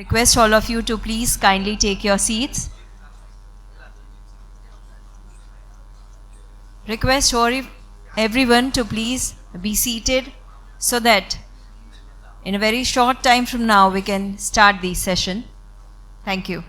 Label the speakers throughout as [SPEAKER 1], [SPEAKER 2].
[SPEAKER 1] Request all of you to please kindly take your seats. Request everyone to please be seated so that in a very short time from now we can start the session. Thank you.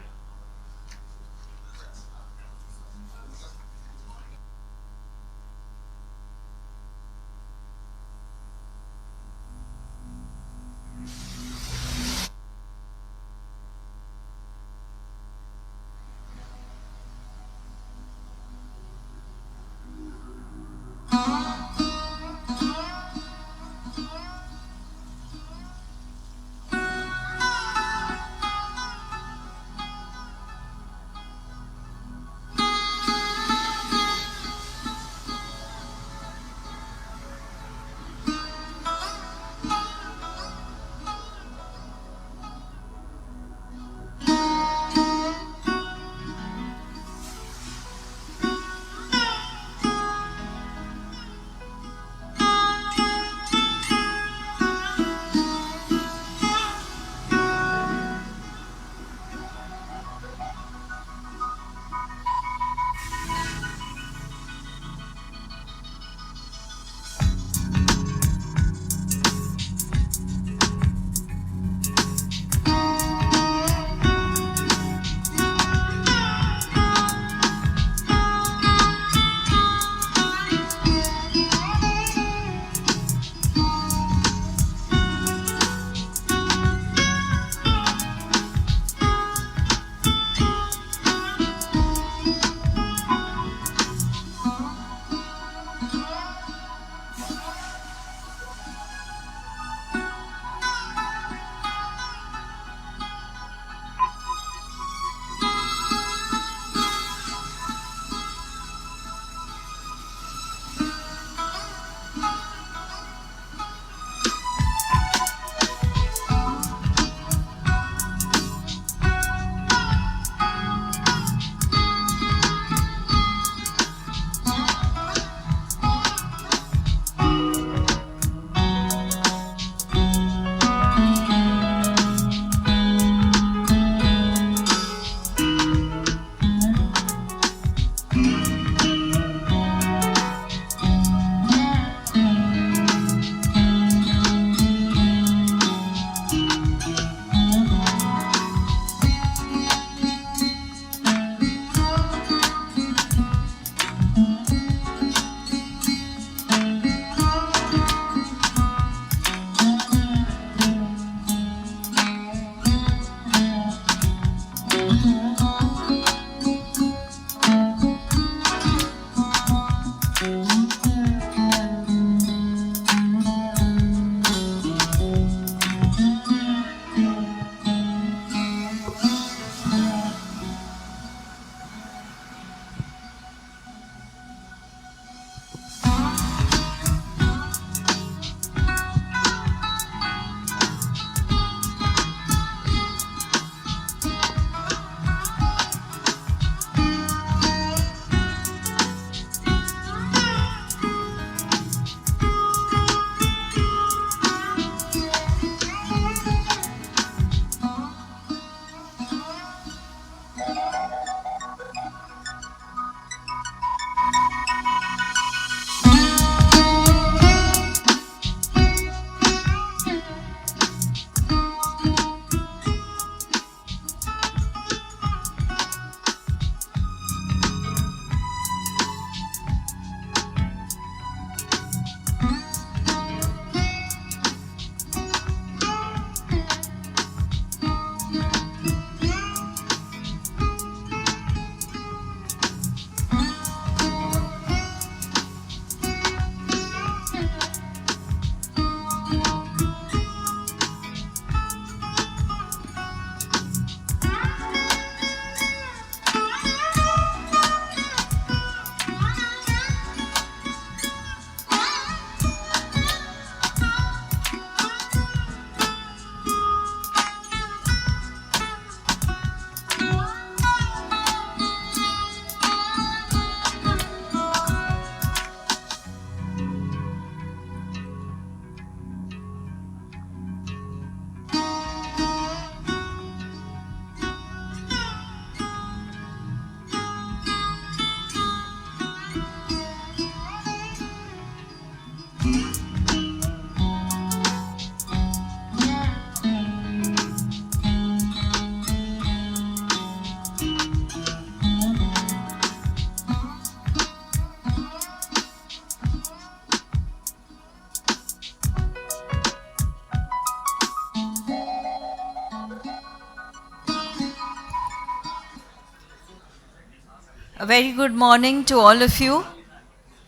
[SPEAKER 1] A very good morning to all of you.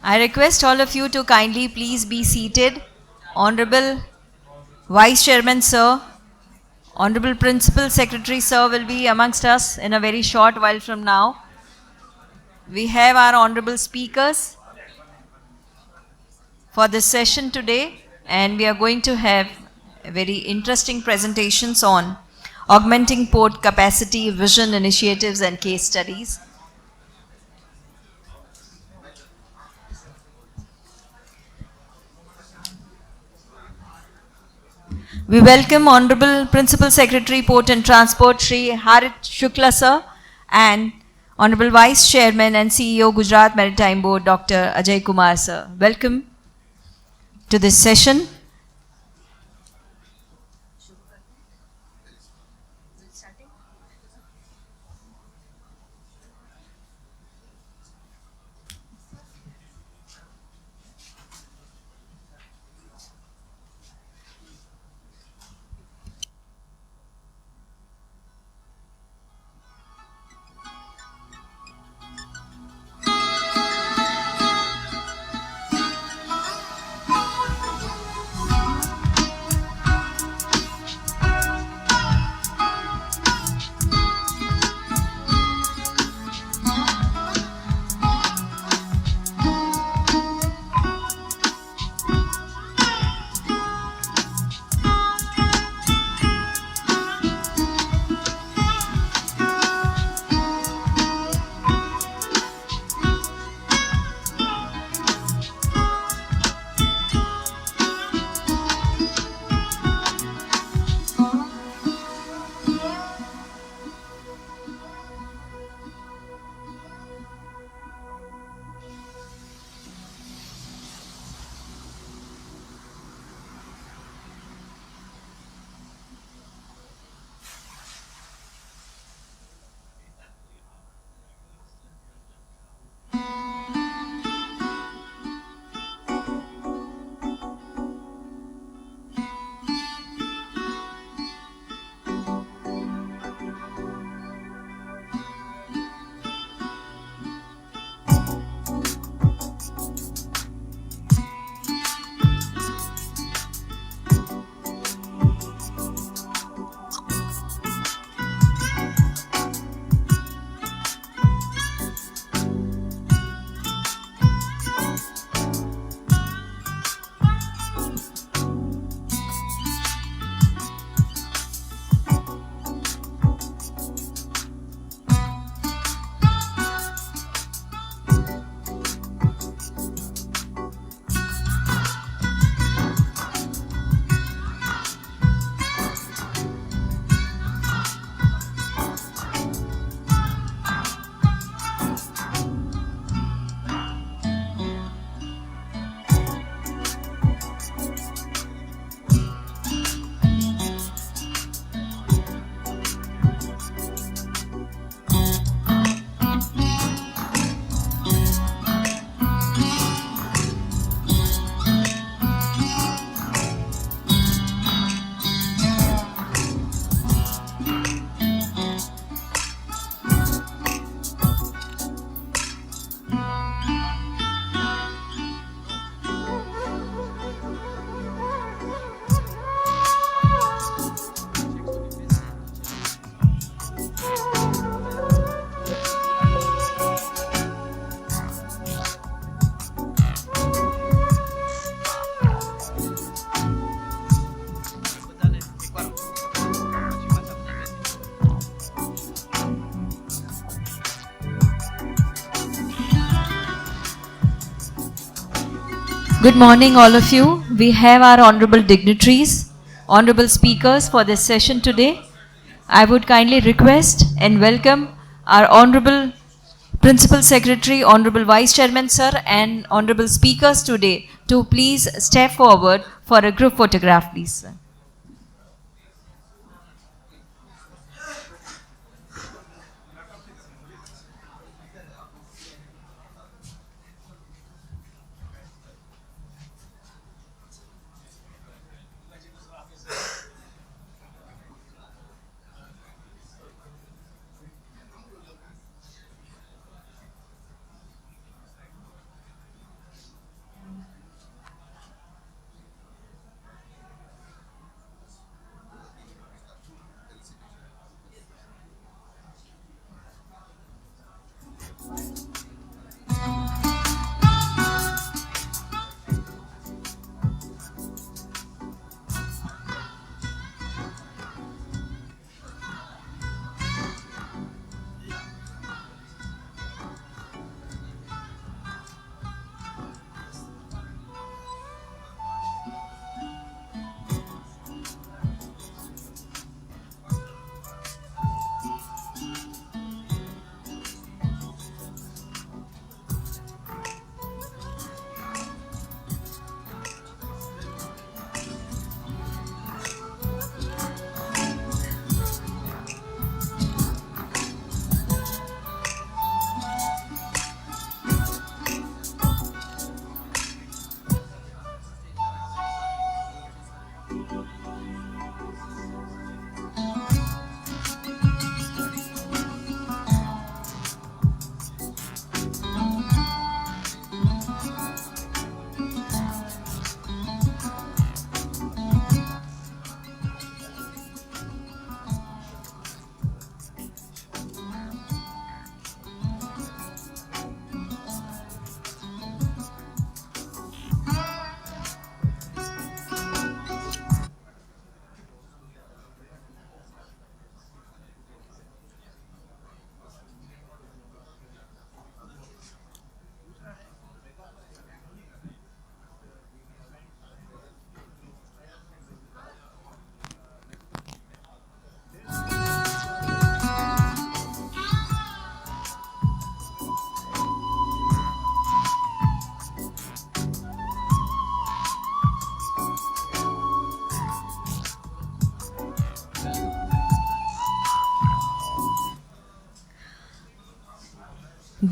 [SPEAKER 1] I request all of you to kindly please be seated. Honorable Vice Chairman Sir, Honorable Principal Secretary Sir will be amongst us in a very short while from now. We have our honorable speakers for this session today, and we are going to have very interesting presentations on augmenting port capacity, vision initiatives and case studies. We welcome Honorable Principal Secretary Port and Transport Shri Harit Shukla Sir and Honorable Vice Chairman and CEO Gujarat Maritime Board Dr. Ajay Kumar Sir. Welcome to this session. Good morning, all of you. We have our honorable dignitaries, honorable speakers for this session today. I would kindly request and welcome our honorable Principal Secretary, honorable Vice Chairman Sir and honorable speakers today to please step forward for a group photograph, please, sir.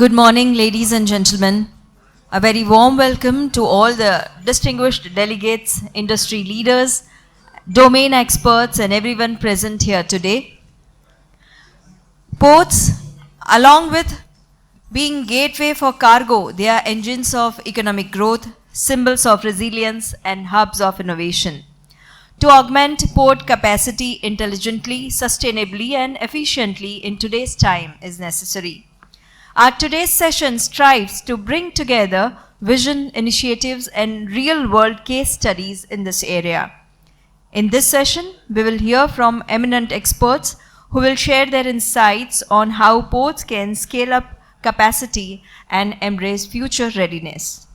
[SPEAKER 1] Good morning, ladies and gentlemen. A very warm welcome to all the distinguished delegates, industry leaders, domain experts, and everyone present here today. Ports, along with being gateway for cargo, they are engines of economic growth, symbols of resilience, and hubs of innovation. To augment port capacity intelligently, sustainably, and efficiently in today's time is necessary. Our today's session strives to bring together vision, initiatives, and real-world case studies in this area. In this session, we will hear from eminent experts who will share their insights on how ports can scale up capacity and embrace future readiness.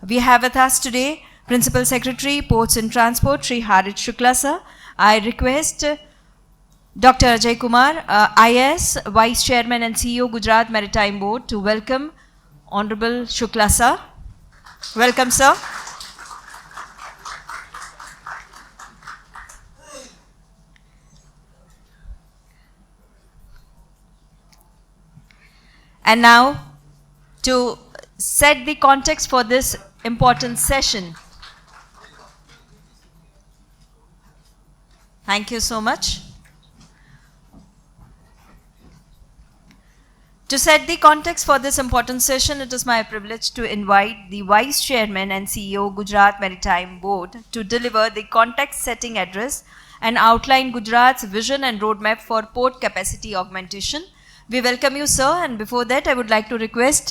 [SPEAKER 1] We have with us today Principal Secretary, Ports and Transport, Shri Harit Shukla sir. I request Dr. Ajay Kumar, IS, Vice Chairman and CEO, Gujarat Maritime Board, to welcome Honorable Shukla sir. Welcome, sir. And now, to set the context for this important session. Thank you so much. To set the context for this important session, it is my privilege to invite the Vice Chairman and CEO, Gujarat Maritime Board, to deliver the context-setting address and outline Gujarat's vision and roadmap for port capacity augmentation. We welcome you, sir, and before that, I would like to request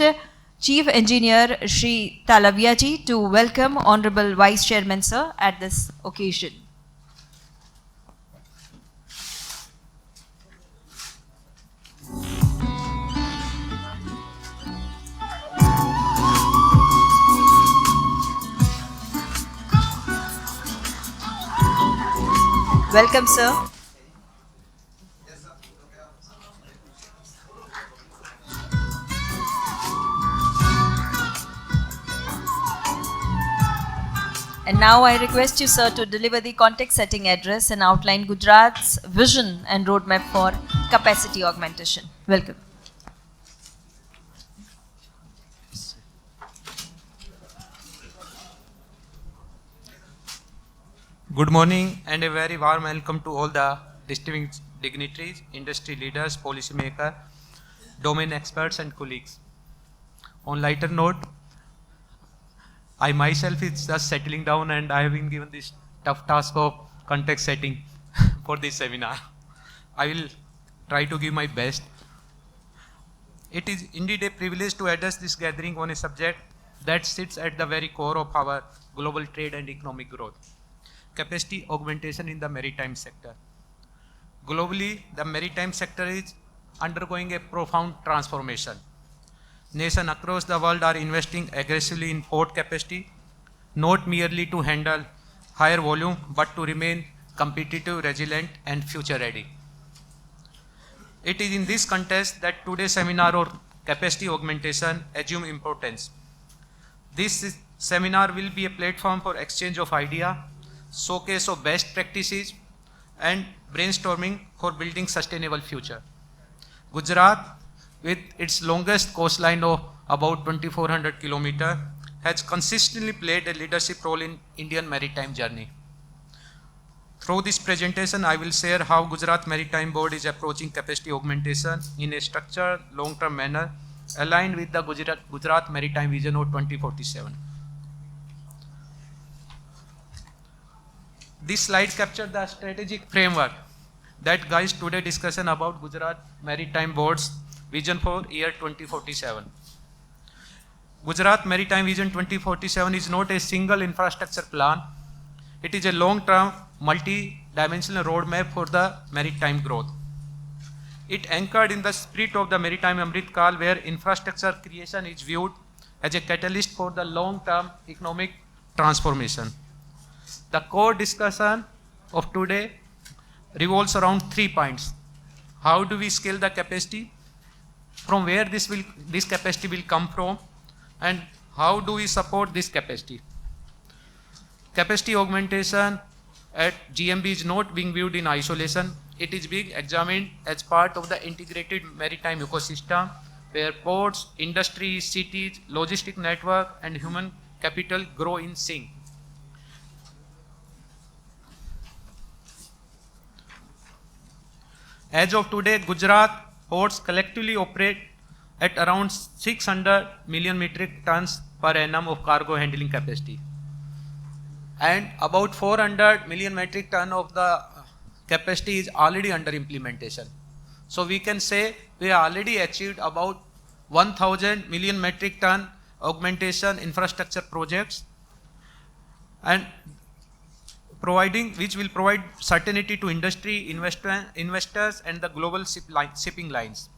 [SPEAKER 1] Chief Engineer Shri Talavia ji to welcome Honorable Vice Chairman, sir, at this occasion. Welcome, sir. And now I request you, sir, to deliver the context-setting address and outline Gujarat's vision and roadmap for capacity augmentation. Welcome.
[SPEAKER 2] Good morning and a very warm welcome to all the distinguished dignitaries, industry leaders, policymakers, domain experts and colleagues. On lighter note, I myself is just settling down and I have been given this tough task of context setting for this seminar. I will try to give my best. It is indeed a privilege to address this gathering on a subject that sits at the very core of our global trade and economic growth. Capacity augmentation in the maritime sector. Globally, the maritime sector is undergoing a profound transformation. Nations across the world are investing aggressively in port capacity, not merely to handle higher volume, but to remain competitive, resilient, and future ready. It is in this context that today's seminar on capacity augmentation assumes importance. This seminar will be a platform for exchange of ideas, showcase of best practices, and brainstorming for building sustainable future. Gujarat, with its longest coastline of about 2,400 kilometers, has consistently played a leadership role in Indian maritime journey. Through this presentation, I will share how Gujarat Maritime Board is approaching capacity augmentation in a structured, long-term manner aligned with the Gujarat Maritime Vision of 2047. This slide captures the strategic framework that guides today's discussion about Gujarat Maritime Board's vision for year 2047. Gujarat Maritime Vision 2047 is not a single infrastructure plan. It is a long-term, multi-dimensional roadmap for the maritime growth. It anchored in the spirit of the Maritime Amrit Kal, where infrastructure creation is viewed as a catalyst for the long-term economic transformation. The core discussion of today revolves around 3 points. How do we scale the capacity? From where this capacity will come from? And how do we support this capacity? Capacity augmentation at GMB is not being viewed in isolation. It is being examined as part of the integrated maritime ecosystem where ports, industries, cities, logistic network and human capital grow in sync. As of today, Gujarat ports collectively operate at around 600 million metric tons per annum of cargo handling capacity. And about 400 million metric ton of the capacity is already under implementation. So we can say we have already achieved about 1000 million metric ton augmentation infrastructure projects, and which will provide certainty to industry, investors and the global shipping lines.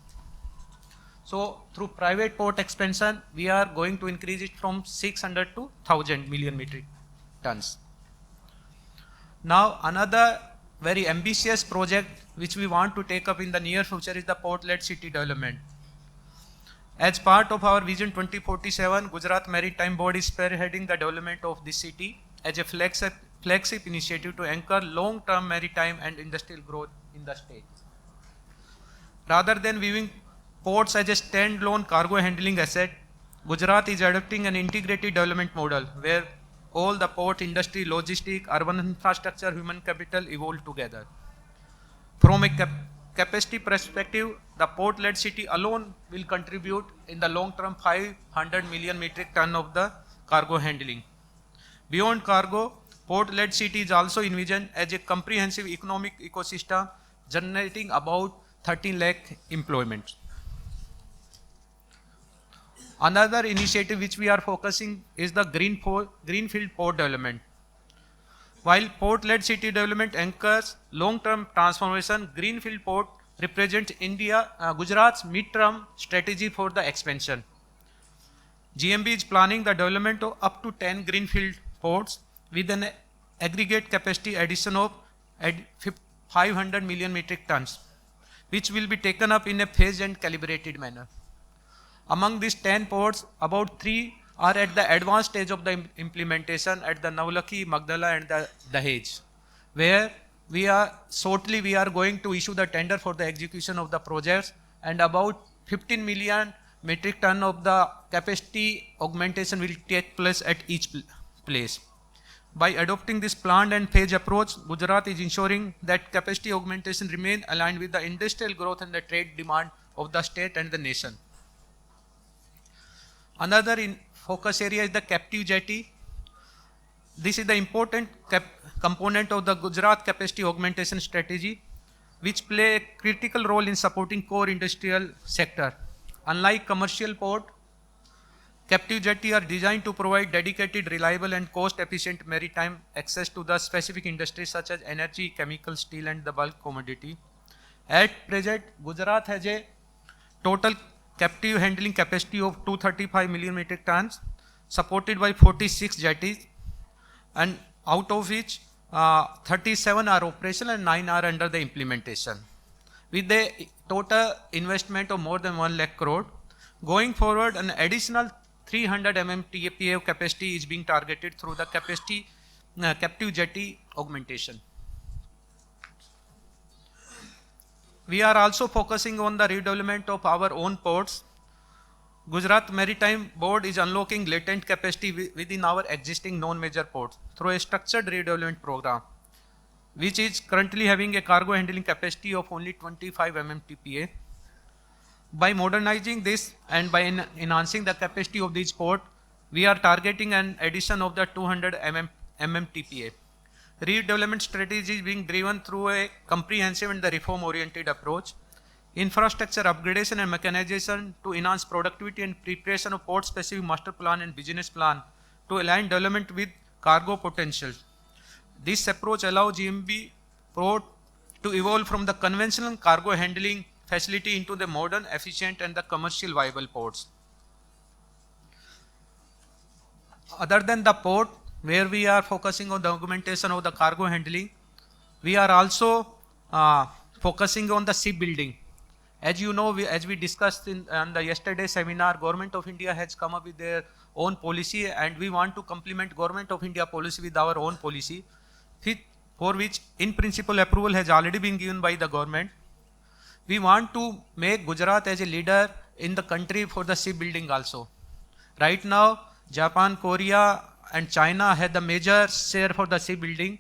[SPEAKER 2] So through private port expansion, we are going to increase it from 600 to 1000 million metric tons. Now another very ambitious project which we want to take up in the near future is the port-led city development. As part of our Vision 2047, Gujarat Maritime Board is spearheading the development of this city as a flagship initiative to anchor long-term maritime and industrial growth in the state. Rather than viewing ports as a standalone cargo handling asset, Gujarat is adopting an integrated development model where all the port, industry, logistic, urban infrastructure, human capital evolve together. From a capacity perspective, the port-led city alone will contribute in the long term 500 million metric ton of the cargo handling. Beyond cargo, port-led city is also envisioned as a comprehensive economic ecosystem generating about 13 lakh employment. Another initiative which we are focusing is the greenfield port development. While port-led city development anchors long-term transformation, greenfield port represents Gujarat's mid-term strategy for the expansion. GMB is planning the development of up to 10 greenfield ports with an aggregate capacity addition of 500 million metric tons, which will be taken up in a phased and calibrated manner. Among these 10 ports, about 3 are at the advanced stage of the implementation at the Navlakhi, Magdala and the Dahej, where we are going to issue the tender for the execution of the projects, and about 15 million metric ton of the capacity augmentation will take place at each place. By adopting this planned and phased approach, Gujarat is ensuring that capacity augmentation remain aligned with the industrial growth and the trade demand of the state and the nation. Another focus area is the captive jetty. This is the important component of the Gujarat capacity augmentation strategy, which play a critical role in supporting core industrial sector. Unlike commercial port, captive jetty are designed to provide dedicated, reliable and cost-efficient maritime access to the specific industries such as energy, chemical, steel and the bulk commodity. At present, Gujarat has a total captive handling capacity of 235 million metric tons, supported by 46 jetties, and out of which 37 are operational and 9 are under the implementation. With a total investment of more than 1 lakh crore, going forward an additional 300 MMTPA of capacity is being targeted through the captive jetty augmentation. We are also focusing on the redevelopment of our own ports. Gujarat Maritime Board is unlocking latent capacity within our existing non-major ports through a structured redevelopment program. which is currently having a cargo handling capacity of only 25 mmtpa. By modernizing this and by enhancing the capacity of this port, we are targeting an addition of the 200 mmtpa. Redevelopment strategy is being driven through a comprehensive and the reform-oriented approach. Infrastructure upgradation and mechanization to enhance productivity and preparation of port-specific master plan and business plan to align development with cargo potential. This approach allows GMB Port to evolve from the conventional cargo handling facility into the modern, efficient and the commercial viable ports. Other than the port, where we are focusing on the augmentation of the cargo handling, we are also focusing on the shipbuilding. As you know, as we discussed in the yesterday seminar, Government of India has come up with their own policy and we want to complement Government of India policy with our own policy, for which in principle approval has already been given by the government. We want to make Gujarat as a leader in the country for the shipbuilding also. Right now, Japan, Korea and China had the major share for the shipbuilding,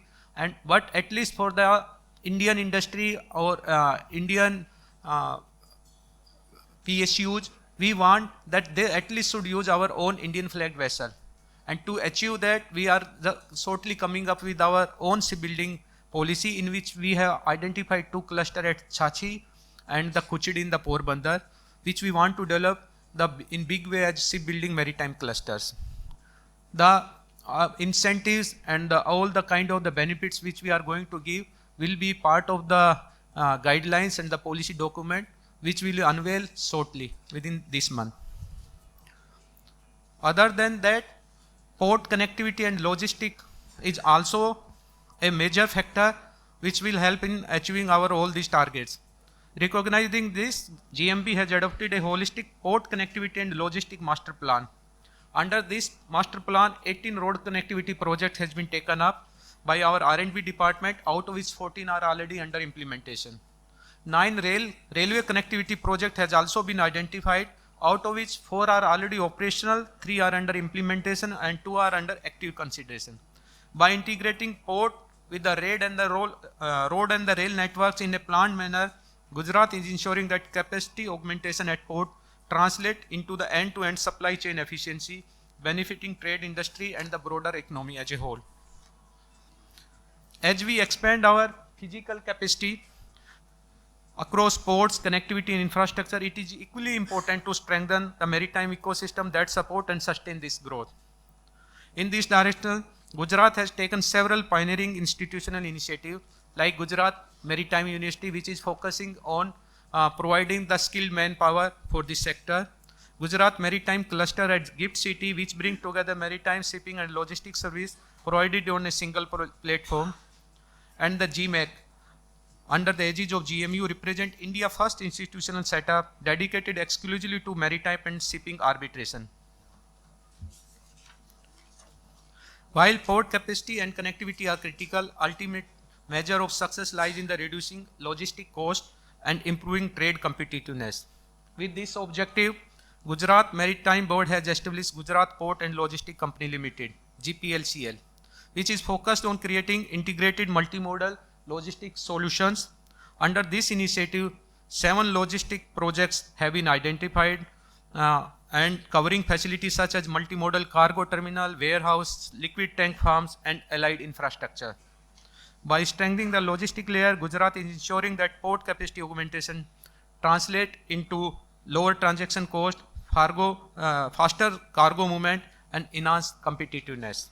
[SPEAKER 2] but at least for the Indian industry or Indian PSUs, we want that they at least should use our own Indian flagged vessel. And to achieve that, we are shortly coming up with our own shipbuilding policy, in which we have identified 2 clusters at Chachi and the Kuchid in the Porbandar, which we want to develop in big way as shipbuilding maritime clusters. The incentives and all the kind of the benefits which we are going to give will be part of the guidelines and the policy document, which we will unveil shortly within this month. Other than that, port connectivity and logistics is also a major factor which will help in achieving all these targets. Recognizing this, GMB has adopted a holistic port connectivity and logistic master plan. Under this master plan, 18 road connectivity projects has been taken up by our R&B department, out of which 14 are already under implementation. 9 railway connectivity project has also been identified, out of which 4 are already operational, 3 are under implementation and 2 are under active consideration. By integrating port with the road and the rail networks in a planned manner, Gujarat is ensuring that capacity augmentation at port translate into the end-to-end supply chain efficiency, benefiting trade industry and the broader economy as a whole. As we expand our physical capacity across ports, connectivity and infrastructure, it is equally important to strengthen the maritime ecosystem that support and sustain this growth. In this direction, Gujarat has taken several pioneering institutional initiatives like Gujarat Maritime University, which is focusing on providing the skilled manpower for this sector. Gujarat Maritime Cluster at Gift City, which bring together maritime shipping and logistics service provided on a single platform. And the GMAC, under the aegis of GMU, represent India's first institutional setup dedicated exclusively to maritime and shipping arbitration. While port capacity and connectivity are critical, ultimate measure of success lies in the reducing logistic cost and improving trade competitiveness. With this objective, Gujarat Maritime Board has established Gujarat Port and Logistic Company Limited, GPLCL, which is focused on creating integrated multimodal logistic solutions. Under this initiative, 7 logistic projects have been identified and covering facilities such as multimodal cargo terminal, warehouse, liquid tank farms and allied infrastructure. By strengthening the logistic layer, Gujarat is ensuring that port capacity augmentation translate into lower transaction cost, faster cargo movement and enhanced competitiveness.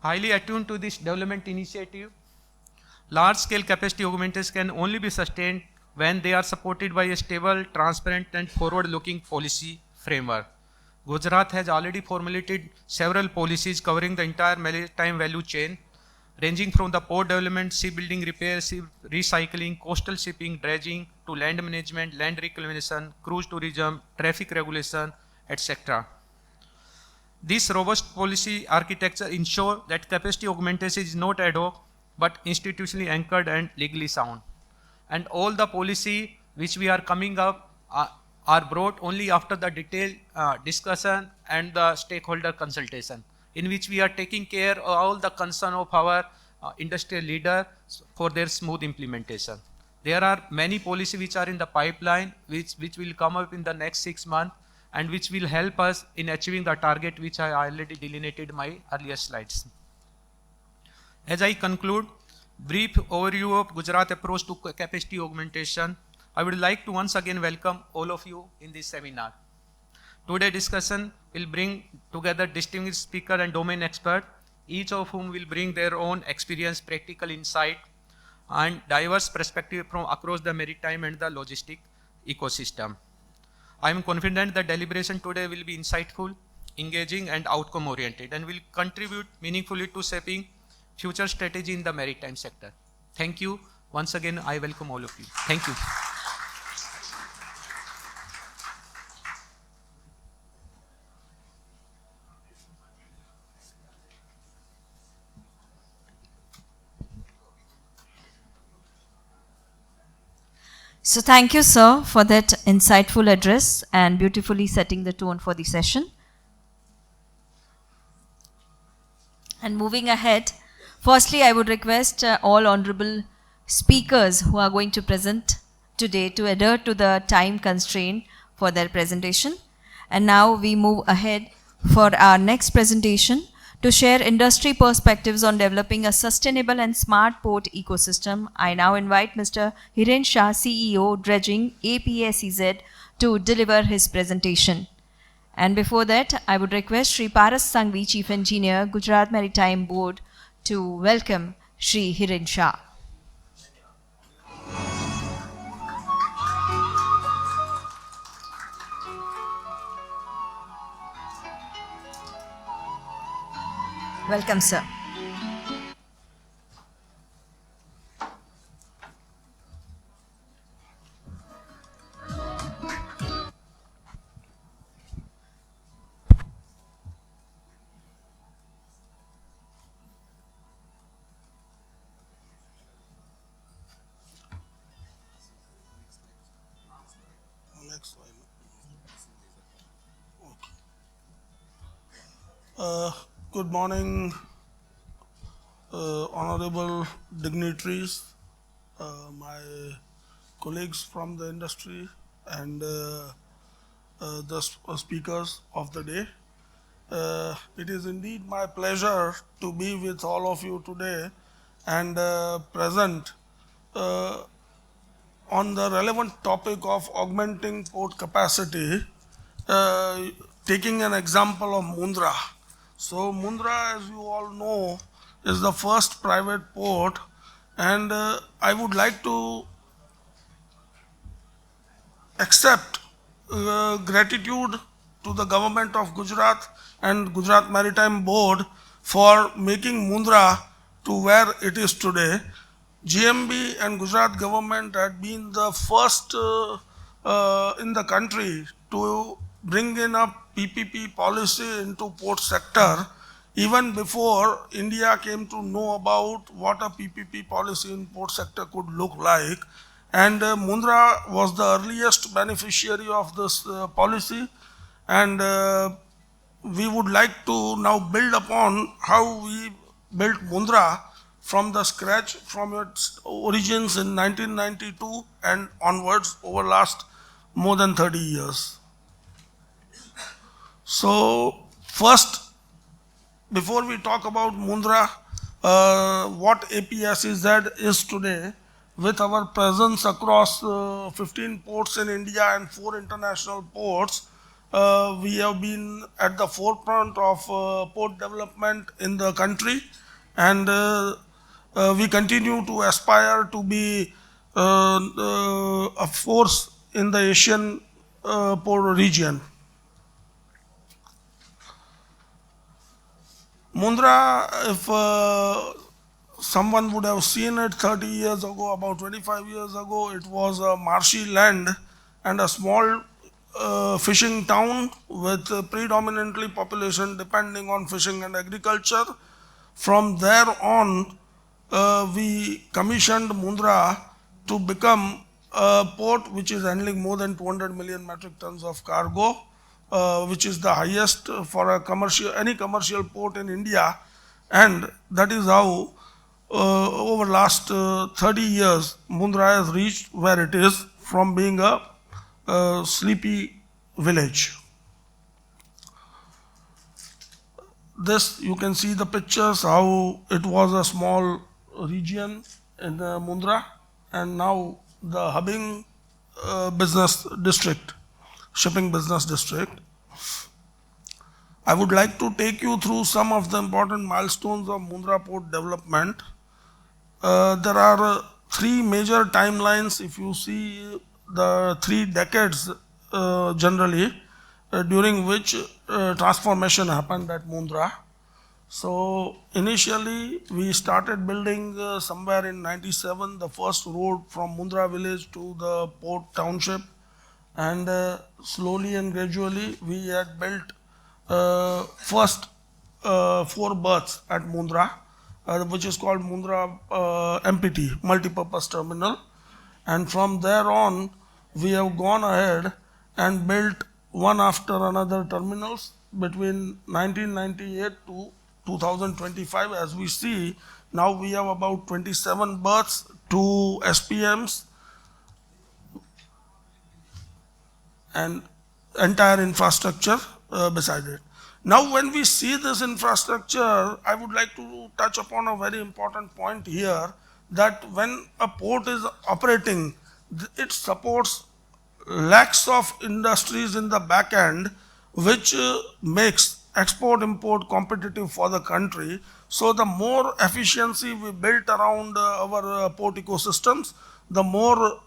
[SPEAKER 2] Highly attuned to this development initiative, large-scale capacity augmentation can only be sustained when they are supported by a stable, transparent and forward-looking policy framework. Gujarat has already formulated several policies covering the entire maritime value chain, ranging from the port development, shipbuilding, repair, recycling, coastal shipping, dredging, to land management, land reclamation, cruise tourism, traffic regulation, etc. This robust policy architecture ensures that capacity augmentation is not ad hoc, but institutionally anchored and legally sound. And all the policy which we are coming up are brought only after the detailed discussion and the stakeholder consultation. in which we are taking care of all the concern of our industrial leader for their smooth implementation. There are many policies which are in the pipeline, which will come up in the next 6 months and which will help us in achieving the target which I already delineated in my earlier slides. As I conclude, brief overview of Gujarat approach to capacity augmentation, I would like to once again welcome all of you in this seminar. Today's discussion will bring together distinguished speakers and domain experts, each of whom will bring their own experience, practical insight, and diverse perspective from across the maritime and the logistic ecosystem. I am confident that deliberation today will be insightful, engaging, and outcome-oriented, and will contribute meaningfully to shaping future strategy in the maritime sector. Thank you. Once again, I welcome all of you. Thank you.
[SPEAKER 1] So thank you, sir, for that insightful address and beautifully setting the tone for the session. And moving ahead, firstly, I would request all honorable speakers who are going to present today to adhere to the time constraint for their presentation. And now we move ahead for our next presentation to share industry perspectives on developing a sustainable and smart port ecosystem. I now invite Mr. Hiren Shah, CEO, Dredging, APSEZ, to deliver his presentation. And before that, I would request Shri Paras Sangvi, Chief Engineer, Gujarat Maritime Board, to welcome Shri Hiren Shah. Welcome, sir.
[SPEAKER 3] Next slide. Good morning, honorable dignitaries, my colleagues from the industry, and the speakers of the day. It is indeed my pleasure to be with all of you today and present on the relevant topic of augmenting port capacity, taking an example of Mundra. So Mundra, as you all know, is the first private port, and I would like to accept gratitude to the government of Gujarat and Gujarat Maritime Board for making Mundra to where it is today. GMB and Gujarat government had been the first in the country to bring in a PPP policy into port sector even before India came to know about what a PPP policy in port sector could look like. And Mundra was the earliest beneficiary of this policy, and we would like to now build upon how we built Mundra from the scratch, from its origins in 1992 and onwards over last more than 30 years. So first, before we talk about Mundra, what APSEZ is today, with our presence across 15 ports in India and 4 international ports, we have been at the forefront of port development in the country, and we continue to aspire to be a force in the Asian port region. Mundra, if someone would have seen it 30 years ago, about 25 years ago, it was a marshy land and a small fishing town with predominantly population depending on fishing and agriculture. From there on, we commissioned Mundra to become a port which is handling more than 200 million metric tons of cargo, which is the highest for a any commercial port in India, and that is how over last 30 years Mundra has reached where it is from being a sleepy village. This you can see the pictures how it was a small region in Mundra, and now the hubbing business district, shipping business district. I would like to take you through some of the important milestones of Mundra port development. There are three major timelines. If you see the 3 decades generally during which transformation happened at Mundra. So initially we started building somewhere in 97 the first road from Mundra village to the port township, and slowly and gradually we had built first 4 berths at Mundra, which is called Mundra MPT, multi-purpose terminal, and from there on we have gone ahead and built one after another terminals between 1998 to 2025. As we see now, we have about 27 berths, 2 SPMs, and entire infrastructure beside it. Now when we see this infrastructure, I would like to touch upon a very important point here, that when a port is operating, it supports lakhs of industries in the back end, which makes export import competitive for the country. So the more efficiency we built around our port ecosystems, the more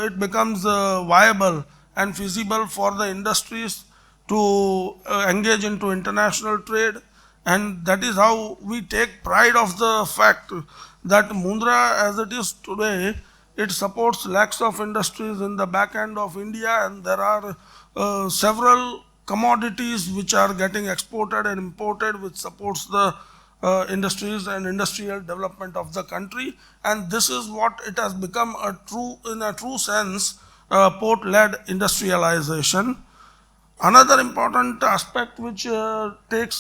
[SPEAKER 3] it becomes viable and feasible for the industries to engage into international trade. And that is how we take pride of the fact that Mundra as it is today, it supports lakhs of industries in the back end of India, and there are several commodities which are getting exported and imported, which supports the industries and industrial development of the country. And this is what it has become in a true sense, port-led industrialization. Another important aspect which makes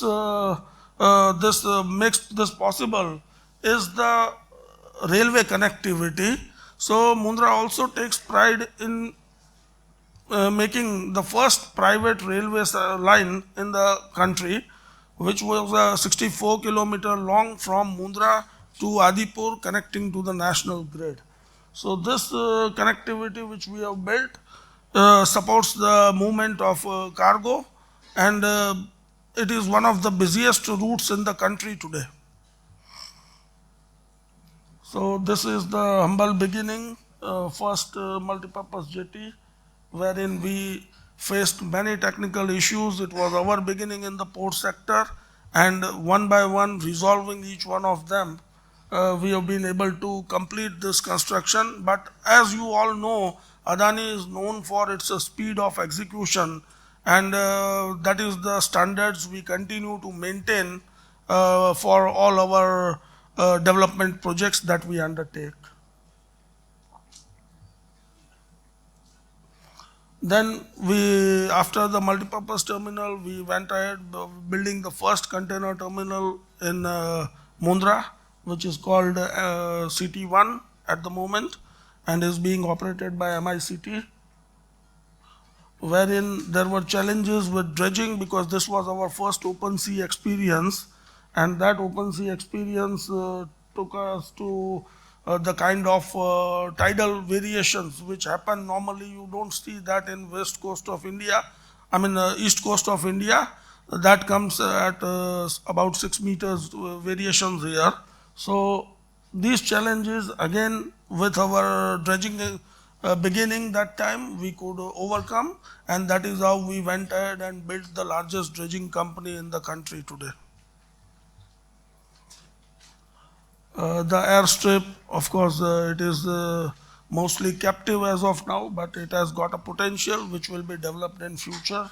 [SPEAKER 3] this possible is the railway connectivity. So Mundra also takes pride in making the first private railway line in the country, which was 64 kilometer long from Mundra to Adipur, connecting to the national grid. So this connectivity which we have built supports the movement of cargo, and it is one of the busiest routes in the country today. So this is the humble beginning, first multipurpose jetty, wherein we faced many technical issues. It was our beginning in the port sector, and one by one, resolving each one of them, we have been able to complete this construction. But as you all know, Adani is known for its speed of execution, and that is the standards we continue to maintain for all our development projects that we undertake. Then after the multipurpose terminal, we went ahead building the first container terminal in Mundra, which is called CT1 at the moment, and is being operated by MICT, wherein there were challenges with dredging because this was our first open sea experience, and that open sea experience took us to the kind of tidal variations which happen normally. You don't see that in east coast of India. That comes at about 6 meters variations here. So these challenges, again, with our dredging beginning that time, we could overcome, and that is how we went ahead and built the largest dredging company in the country today. The airstrip, of course, it is mostly captive as of now, but it has got a potential which will be developed in future.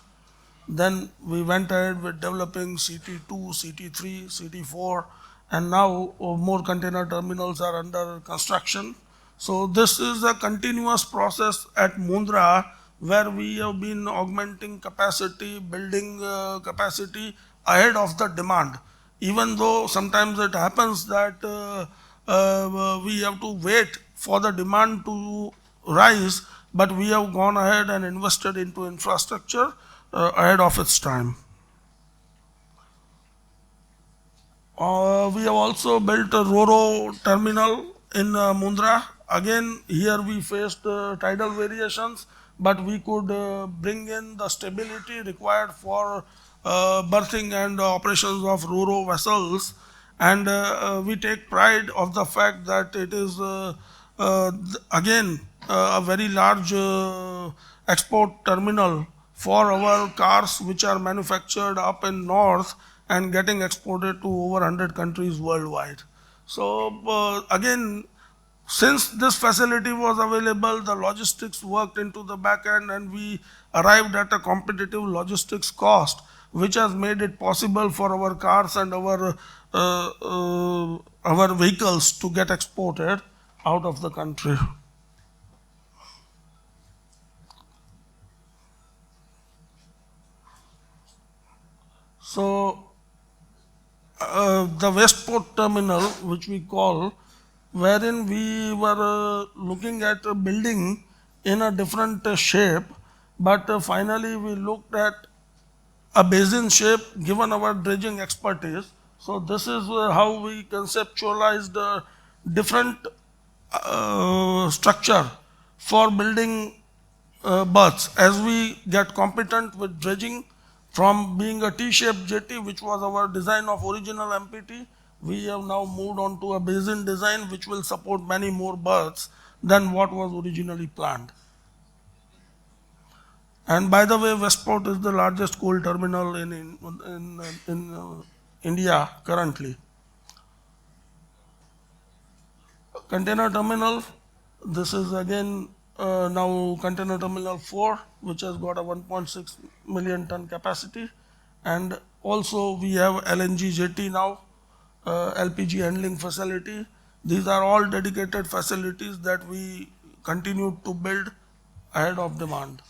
[SPEAKER 3] Then we went ahead with developing CT2, CT3, CT4, and now more container terminals are under construction. So this is a continuous process at Mundra, where we have been augmenting capacity, building capacity ahead of the demand. Even though sometimes it happens that we have to wait for the demand to rise, but we have gone ahead and invested into infrastructure ahead of its time. We have also built a Ro-Ro terminal in Mundra. Again, here we faced tidal variations, but we could bring in the stability required for berthing and operations of Ro-Ro vessels. And we take pride of the fact that it is again a very large export terminal for our cars which are manufactured up in north and getting exported to over 100 countries worldwide. So again, since this facility was available, the logistics worked into the back end and we arrived at a competitive logistics cost, which has made it possible for our cars and our vehicles to get exported out of the country. So the Westport terminal, which we call, wherein we were looking at a building in a different shape, but finally we looked at a basin shape given our dredging expertise. So this is how we conceptualized a different structure for building berths. As we get competent with dredging, from being a T-shaped jetty, which was our design of original MPT, we have now moved on to a basin design which will support many more berths than what was originally planned. And by the way, Westport is the largest coal terminal in India currently. Container terminal, this is again now container terminal 4, which has got a 1.6 million ton capacity, and also we have LNG jetty now, LPG handling facility. These are all dedicated facilities that we continue to build ahead of demand.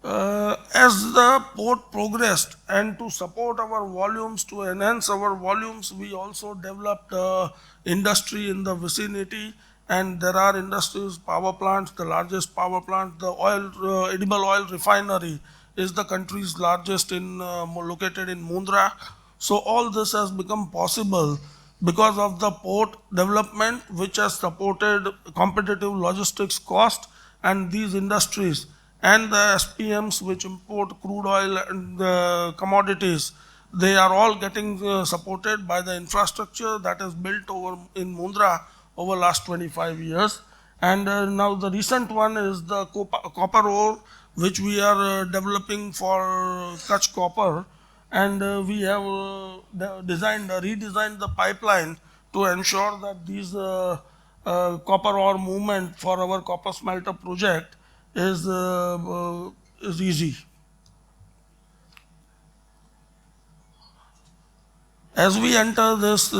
[SPEAKER 3] As the port progressed and to support our volumes, to enhance our volumes, we also developed industry in the vicinity, and there are industries, power plants. The largest power plant, the edible oil refinery, is the country's largest located in Mundra. So all this has become possible because of the port development, which has supported competitive logistics cost, and these industries and the SPMs which import crude oil and commodities, they are all getting supported by the infrastructure that is built over in Mundra over last 25 years. And now the recent one is the copper ore, which we are developing for Kutch Copper, and we have redesigned the pipeline to ensure that these copper ore movement for our copper smelter project is easy. As we enter this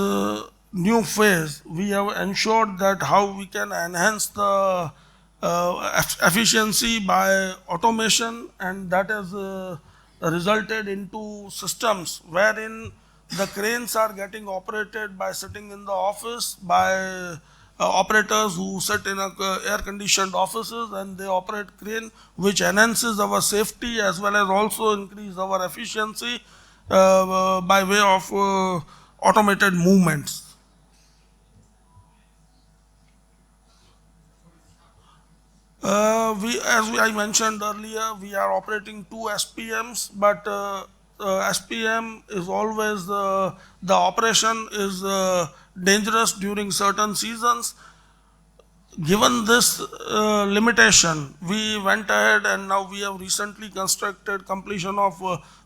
[SPEAKER 3] new phase, we have ensured that how we can enhance the efficiency by automation, and that has resulted into systems wherein the cranes are getting operated by sitting in the office by operators who sit in air-conditioned offices, and they operate crane, which enhances our safety as well as also increase our efficiency by way of automated movements. As I mentioned earlier, we are operating 2 SPMs, but SPM is always the operation is dangerous during certain seasons. Given this limitation, we went ahead and now we have recently constructed completion of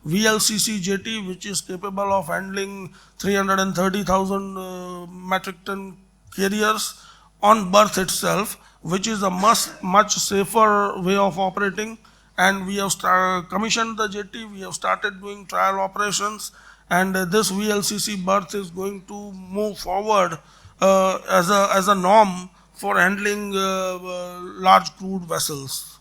[SPEAKER 3] VLCC jetty, which is capable of handling 330,000 metric ton carriers on berth itself, which is a much safer way of operating. And we have commissioned the jetty, we have started doing trial operations, and this VLCC berth is going to move forward as a norm for handling large crude vessels.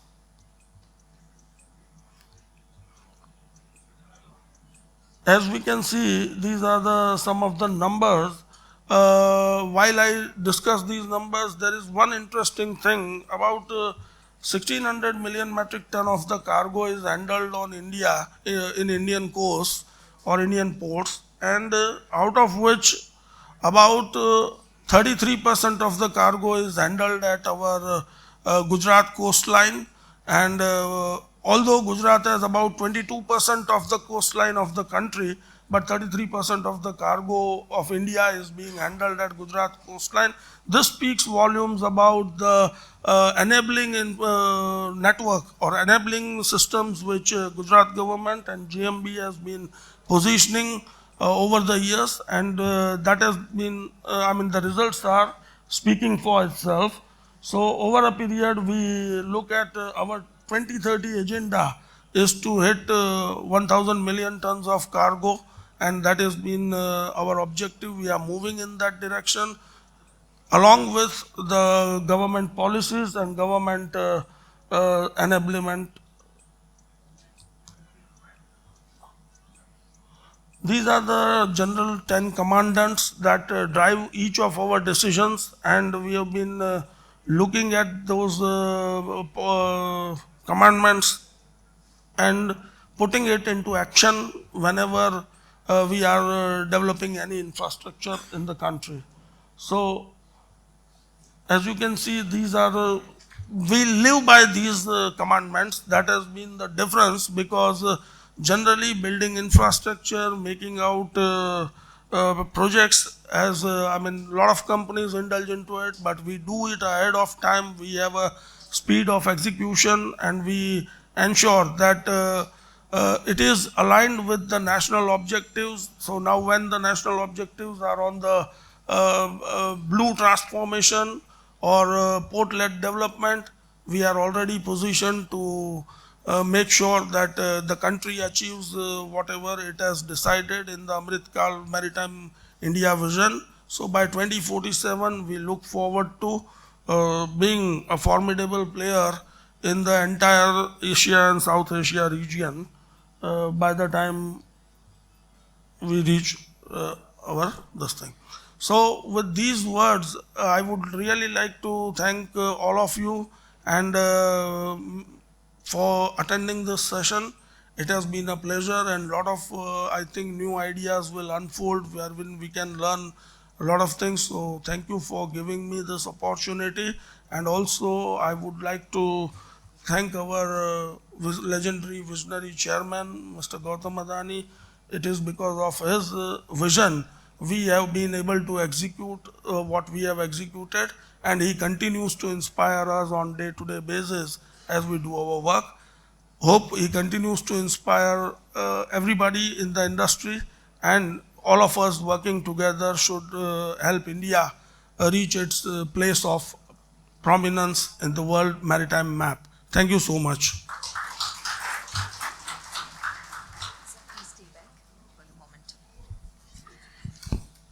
[SPEAKER 3] As we can see, these are some of the numbers. While I discuss these numbers, there is one interesting thing about 1600 million metric ton of the cargo is handled on India in Indian coasts or Indian ports, and out of which about 33% of the cargo is handled at our Gujarat coastline, and although Gujarat has about 22% of the coastline of the country, but 33% of the cargo of India is being handled at Gujarat coastline. This speaks volumes about the enabling network or enabling systems which Gujarat government and GMB has been positioning over the years, and that has been, the results are speaking for itself. So over a period, we look at our 2030 agenda is to hit 1000 million tons of cargo, and that has been our objective. We are moving in that direction along with the government policies and government enablement. These are the general 10 commandants that drive each of our decisions, and we have been looking at those commandments and putting it into action whenever we are developing any infrastructure in the country. So, as you can see, these are we live by these commandments. That has been the difference, because generally building infrastructure, making out projects, as a lot of companies indulge into it, but we do it ahead of time. We have a speed of execution, and we ensure that it is aligned with the national objectives. So now when the national objectives are on the blue transformation or port-led development, we are already positioned to make sure that the country achieves whatever it has decided in the Amrit Kal Maritime India vision. So by 2047, we look forward to being a formidable player in the entire Asia and South Asia region by the time we reach this thing. So with these words, I would really like to thank all of you and for attending this session. It has been a pleasure, and lot of I think new ideas will unfold wherein we can learn a lot of things. So thank you for giving me this opportunity, and also I would like to thank our legendary visionary chairman, Mr. Gautam Adani. It is because of his vision we have been able to execute what we have executed, and he continues to inspire us on day-to-day basis as we do our work. Hope he continues to inspire everybody in the industry, and all of us working together should help India reach its place of prominence in the world maritime map. Thank you so much.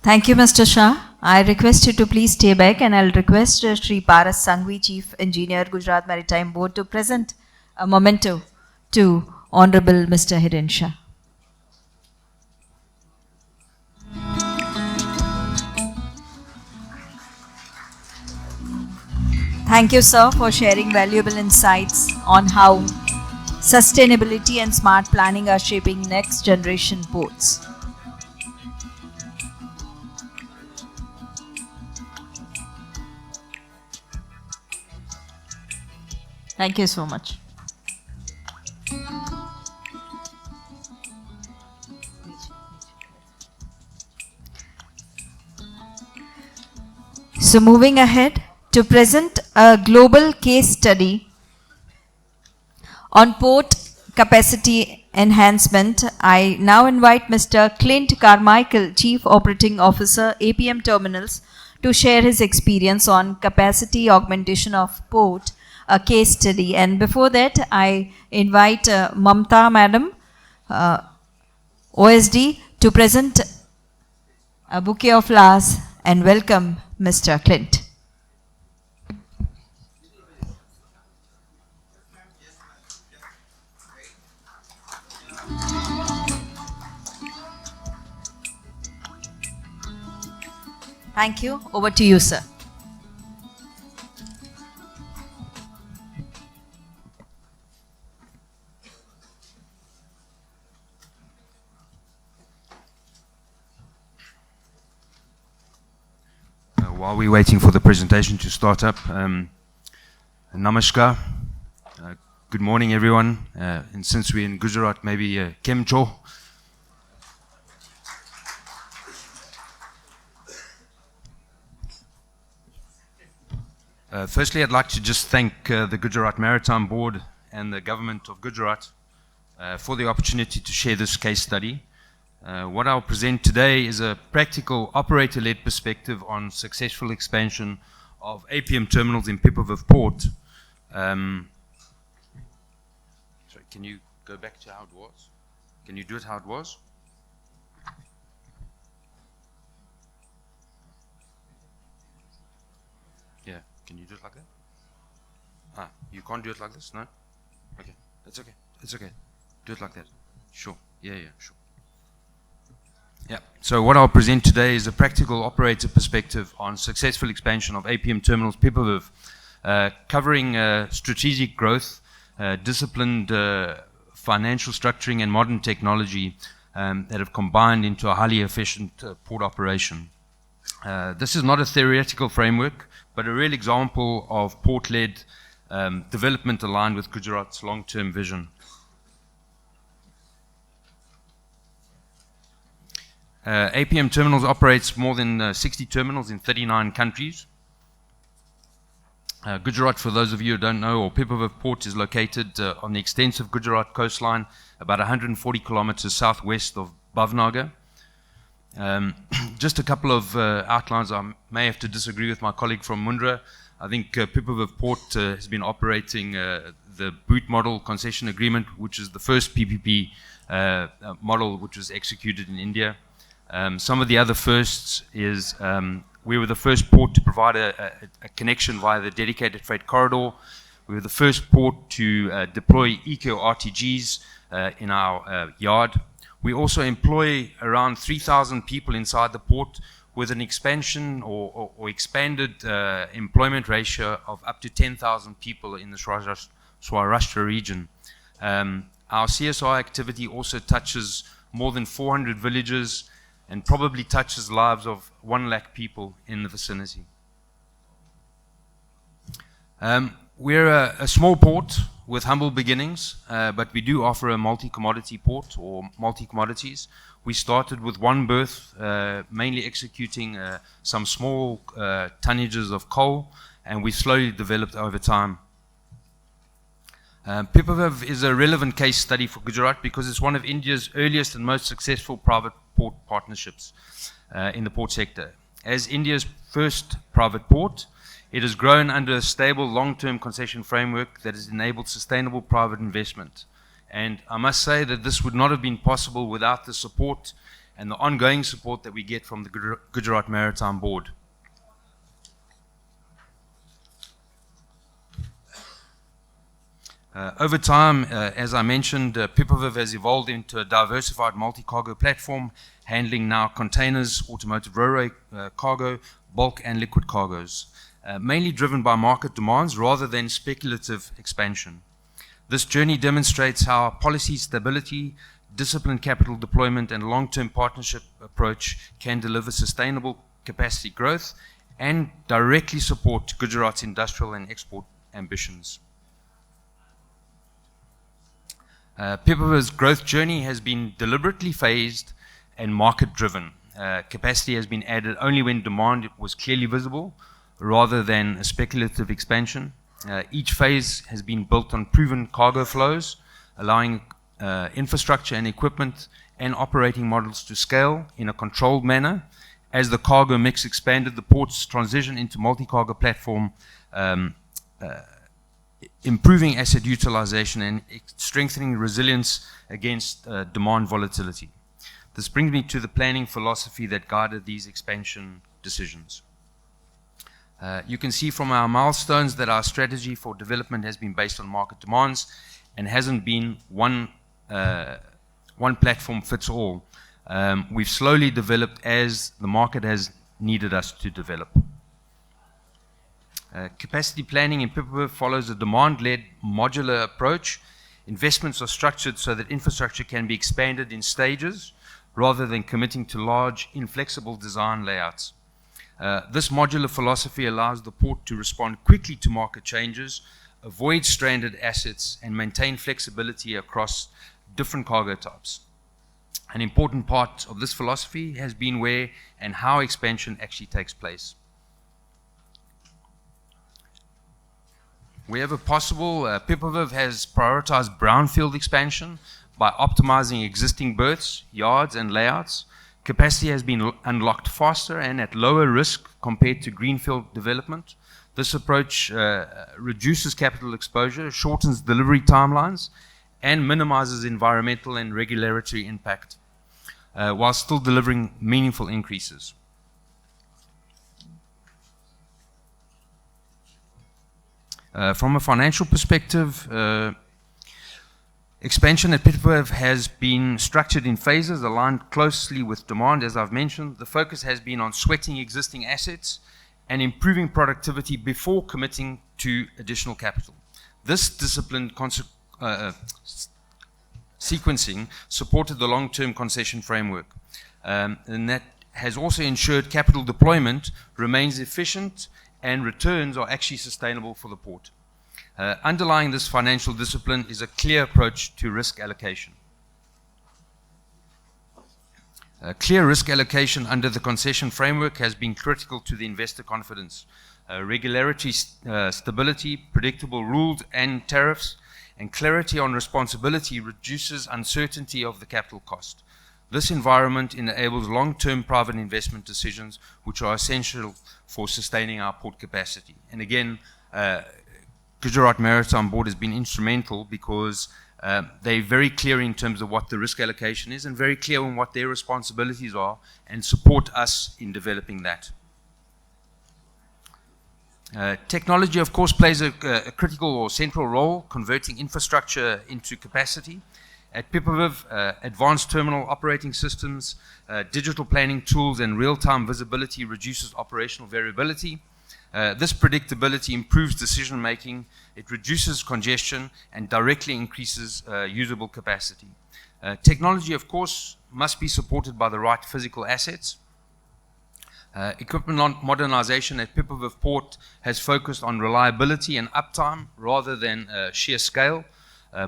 [SPEAKER 1] Thank you, Mr. Shah. I request you to please stay back, and I'll request Sri Paras Sanghvi, Chief Engineer, Gujarat Maritime Board, to present a memento to Honorable Mr. Hiren Shah. Thank you, sir, for sharing valuable insights on how sustainability and smart planning are shaping next generation ports. Thank you so much. So moving ahead to present a global case study on port capacity enhancement, I now invite Mr. Clint Carmichael, Chief Operating Officer, APM Terminals, to share his experience on capacity augmentation of port, a case study. And before that, I invite Mamta Madam, OSD, to present a bouquet of flowers and welcome Mr. Clint. Thank you. Over to you, sir.
[SPEAKER 4] While we're waiting for the presentation to start up, namaskar. Good morning, everyone. And since we're in Gujarat, maybe Kem Cho. Firstly, I'd like to just thank the Gujarat Maritime Board and the government of Gujarat for the opportunity to share this case study. What I'll present today is a practical operator-led perspective on successful expansion of APM terminals in Pipavav Port. Sorry, can you go back to how it was? Can you do it how it was? Yeah, can you do it like that? Ah, you can't do it like this, no? Okay, it's okay, it's okay. Do it like that. Sure, yeah, sure. Yeah, so what I'll present today is a practical operator perspective on successful expansion of APM terminals Pipavav, covering strategic growth, disciplined financial structuring and modern technology that have combined into a highly efficient port operation. This is not a theoretical framework, but a real example of port-led development aligned with Gujarat's long-term vision. APM Terminals operates more than 60 terminals in 39 countries. Gujarat, for those of you who don't know, or Pipavav Port, is located on the extensive Gujarat coastline, about 140 kilometers southwest of Bhavnagar. Just a couple of outlines. I may have to disagree with my colleague from Mundra. I think Pipavav Port has been operating the boot model concession agreement, which is the first PPP model which was executed in India. Some of the other firsts is we were the first port to provide a connection via the dedicated freight corridor. We were the first port to deploy eco RTGs in our yard. We also employ around 3,000 people inside the port with an expansion or expanded employment ratio of up to 10,000 people in the Saurashtra region. Our CSR activity also touches more than 400 villages and probably touches lives of 1 lakh people in the vicinity. We're a small port with humble beginnings, but we do offer a multi-commodity port or multi-commodities. We started with 1 berth, mainly executing some small tonnages of coal, and we slowly developed over time. Pipavav is a relevant case study for Gujarat because it's one of India's earliest and most successful private port partnerships in the port sector. As India's first private port, it has grown under a stable long-term concession framework that has enabled sustainable private investment. And I must say that this would not have been possible without the support and the ongoing support that we get from the Gujarat Maritime Board. Over time, as I mentioned, Pipavav has evolved into a diversified multi-cargo platform, handling now containers, automotive railway cargo, bulk and liquid cargoes, mainly driven by market demands rather than speculative expansion. This journey demonstrates how policy stability, disciplined capital deployment and long-term partnership approach can deliver sustainable capacity growth and directly support Gujarat's industrial and export ambitions. Pipavav's growth journey has been deliberately phased and market-driven. Capacity has been added only when demand was clearly visible, rather than a speculative expansion. Each phase has been built on proven cargo flows, allowing infrastructure and equipment and operating models to scale in a controlled manner. As the cargo mix expanded, the port's transition into multi-cargo platform improving asset utilization and strengthening resilience against demand volatility. This brings me to the planning philosophy that guided these expansion decisions. You can see from our milestones that our strategy for development has been based on market demands and hasn't been one platform fits all. We've slowly developed as the market has needed us to develop. Capacity planning in Pipavav follows a demand-led modular approach. Investments are structured so that infrastructure can be expanded in stages rather than committing to large, inflexible design layouts. This modular philosophy allows the port to respond quickly to market changes, avoid stranded assets, and maintain flexibility across different cargo types. An important part of this philosophy has been where and how expansion actually takes place. Wherever possible, Pipavav has prioritized brownfield expansion by optimizing existing berths, yards, and layouts. Capacity has been unlocked faster and at lower risk compared to greenfield development. This approach reduces capital exposure, shortens delivery timelines, and minimizes environmental and regulatory impact, while still delivering meaningful increases. From a financial perspective, expansion at Pipavav has been structured in phases aligned closely with demand. As I've mentioned, the focus has been on sweating existing assets and improving productivity before committing to additional capital. This disciplined sequencing supported the long-term concession framework, and that has also ensured capital deployment remains efficient and returns are actually sustainable for the port. Underlying this financial discipline is a clear approach to risk allocation. Clear risk allocation under the concession framework has been critical to the investor confidence. Regulatory stability, predictable rules and tariffs, and clarity on responsibility reduces uncertainty of the capital cost. This environment enables long-term private investment decisions, which are essential for sustaining our port capacity. And again, Gujarat Maritime Board has been instrumental because they're very clear in terms of what the risk allocation is and very clear on what their responsibilities are and support us in developing that. Technology, of course, plays a critical or central role, converting infrastructure into capacity. At Pipavav, advanced terminal operating systems, digital planning tools, and real-time visibility reduces operational variability. This predictability improves decision-making, it reduces congestion, and directly increases usable capacity. Technology, of course, must be supported by the right physical assets. Equipment modernization at Pipavav Port has focused on reliability and uptime rather than sheer scale.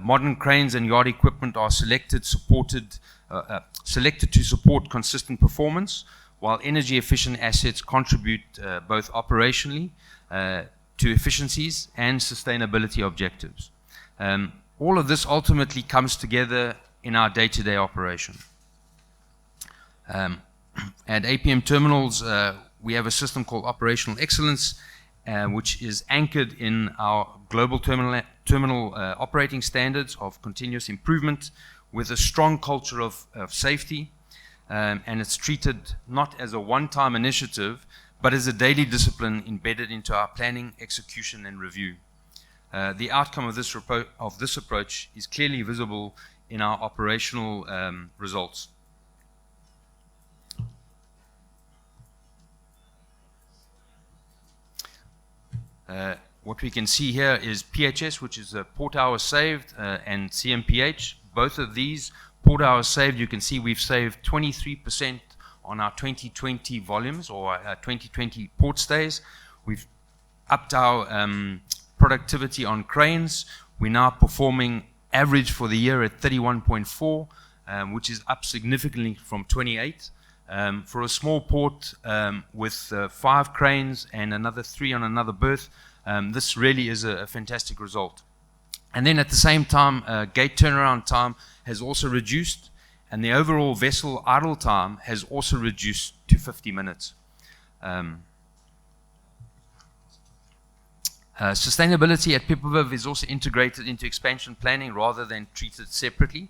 [SPEAKER 4] Modern cranes and yard equipment are selected to support consistent performance, while energy-efficient assets contribute both operationally to efficiencies and sustainability objectives. All of this ultimately comes together in our day-to-day operation. At APM Terminals, we have a system called Operational Excellence, which is anchored in our global terminal operating standards of continuous improvement with a strong culture of safety, and it's treated not as a one-time initiative, but as a daily discipline embedded into our planning, execution, and review. The outcome of this approach is clearly visible in our operational results. What we can see here is PHS, which is port hours saved, and CMPH. Both of these port hours saved, you can see we've saved 23% on our 2020 volumes or 2020 port stays. We've upped our productivity on cranes. We're now performing average for the year at 31.4, which is up significantly from 28. For a small port with 5 cranes and another 3 on another berth, this really is a fantastic result. And then at the same time, gate turnaround time has also reduced, and the overall vessel idle time has also reduced to 50 minutes. Sustainability at Pipavav is also integrated into expansion planning rather than treated separately.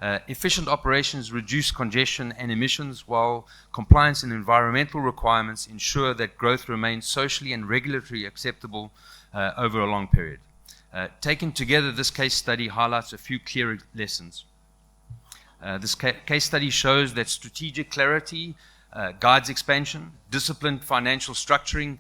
[SPEAKER 4] Efficient operations reduce congestion and emissions, while compliance and environmental requirements ensure that growth remains socially and regulatory acceptable over a long period. Taken together, this case study highlights a few clear lessons. This case study shows that strategic clarity, guides expansion, disciplined financial structuring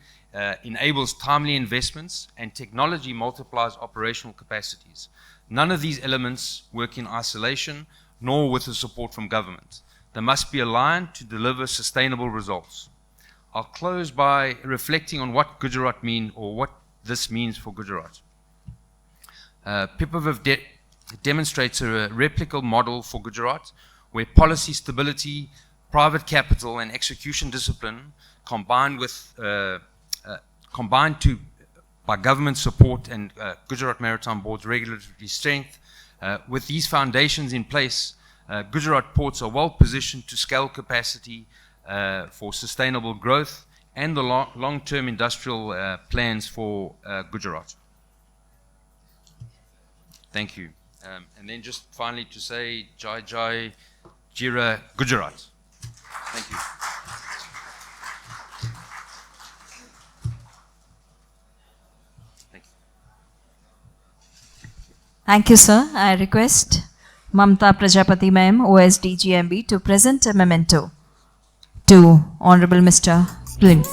[SPEAKER 4] enables timely investments, and technology multiplies operational capacities. None of these elements work in isolation, nor with the support from government. They must be aligned to deliver sustainable results. I'll close by reflecting on what Gujarat means, or what this means for Gujarat. PIPAVIV demonstrates a replicable model for Gujarat, where policy stability, private capital, and execution discipline combined by government support and Gujarat Maritime Board's regulatory strength. With these foundations in place, Gujarat ports are well positioned to scale capacity for sustainable growth and the long-term industrial plans for Gujarat. Thank you. And then just finally to say, Jai Jai Jira Gujarat. Thank you. Thank you.
[SPEAKER 1] Thank you, sir. I request Mamta Prajapati ma'am, OSD GMB, to present a memento to Honorable Mr. Clint.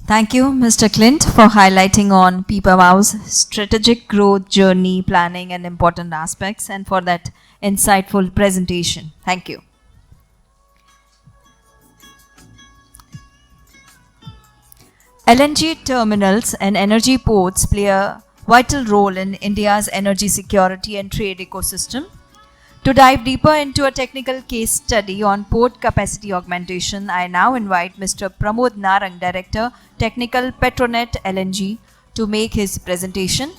[SPEAKER 1] Thank you, Mr. Clint, for highlighting on PIPAVIV's strategic growth journey, planning, and important aspects, and for that insightful presentation. Thank you. LNG terminals and energy ports play a vital role in India's energy security and trade ecosystem. To dive deeper into a technical case study on port capacity augmentation, I now invite Mr. Pramod Narang, Director, Technical Petronet LNG, to make his presentation.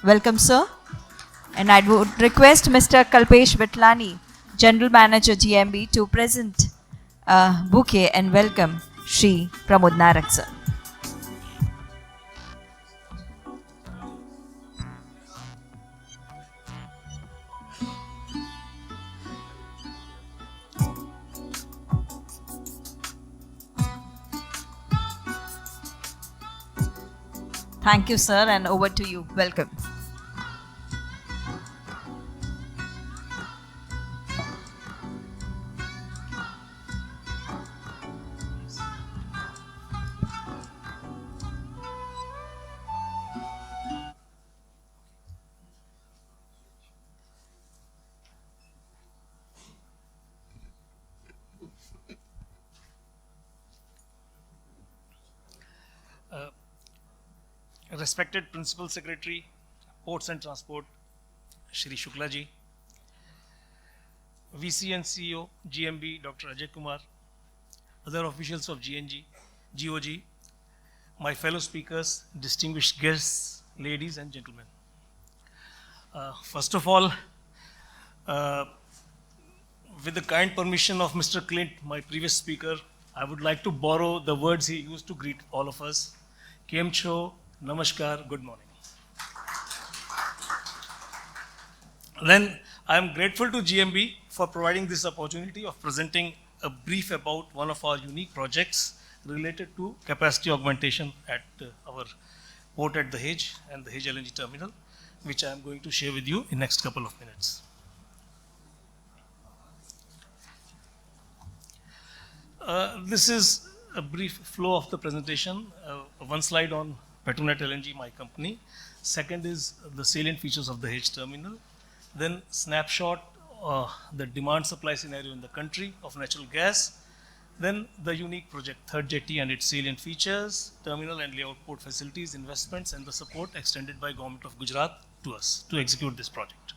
[SPEAKER 1] Welcome, sir. And I would request Mr. Kalpesh Vitlani, General Manager GMB, to present a bouquet and welcome Shri Pramod Narang, sir. Thank you, sir, and over to you. Welcome.
[SPEAKER 5] Respected Principal Secretary, Ports and Transport, Shri Shukla ji, VC and CEO, GMB, Dr. Ajay Kumar, other officials of GNG, GOG, my fellow speakers, distinguished guests, ladies and gentlemen. First of all, with the kind permission of Mr. Clint, my previous speaker, I would like to borrow the words he used to greet all of us. Kem cho, namaskar, good morning. Then I am grateful to GMB for providing this opportunity of presenting a brief about one of our unique projects related to capacity augmentation at our port at Dahej and the Dahej LNG terminal, which I am going to share with you in next couple of minutes. This is a brief flow of the presentation. One slide on Petronet LNG, my company. Second is the salient features of the Dahej terminal. Then snapshot, the demand supply scenario in the country of natural gas. Then the unique project, third jetty and its salient features, terminal and layout port facilities, investments, and the support extended by Government of Gujarat to us to execute this project.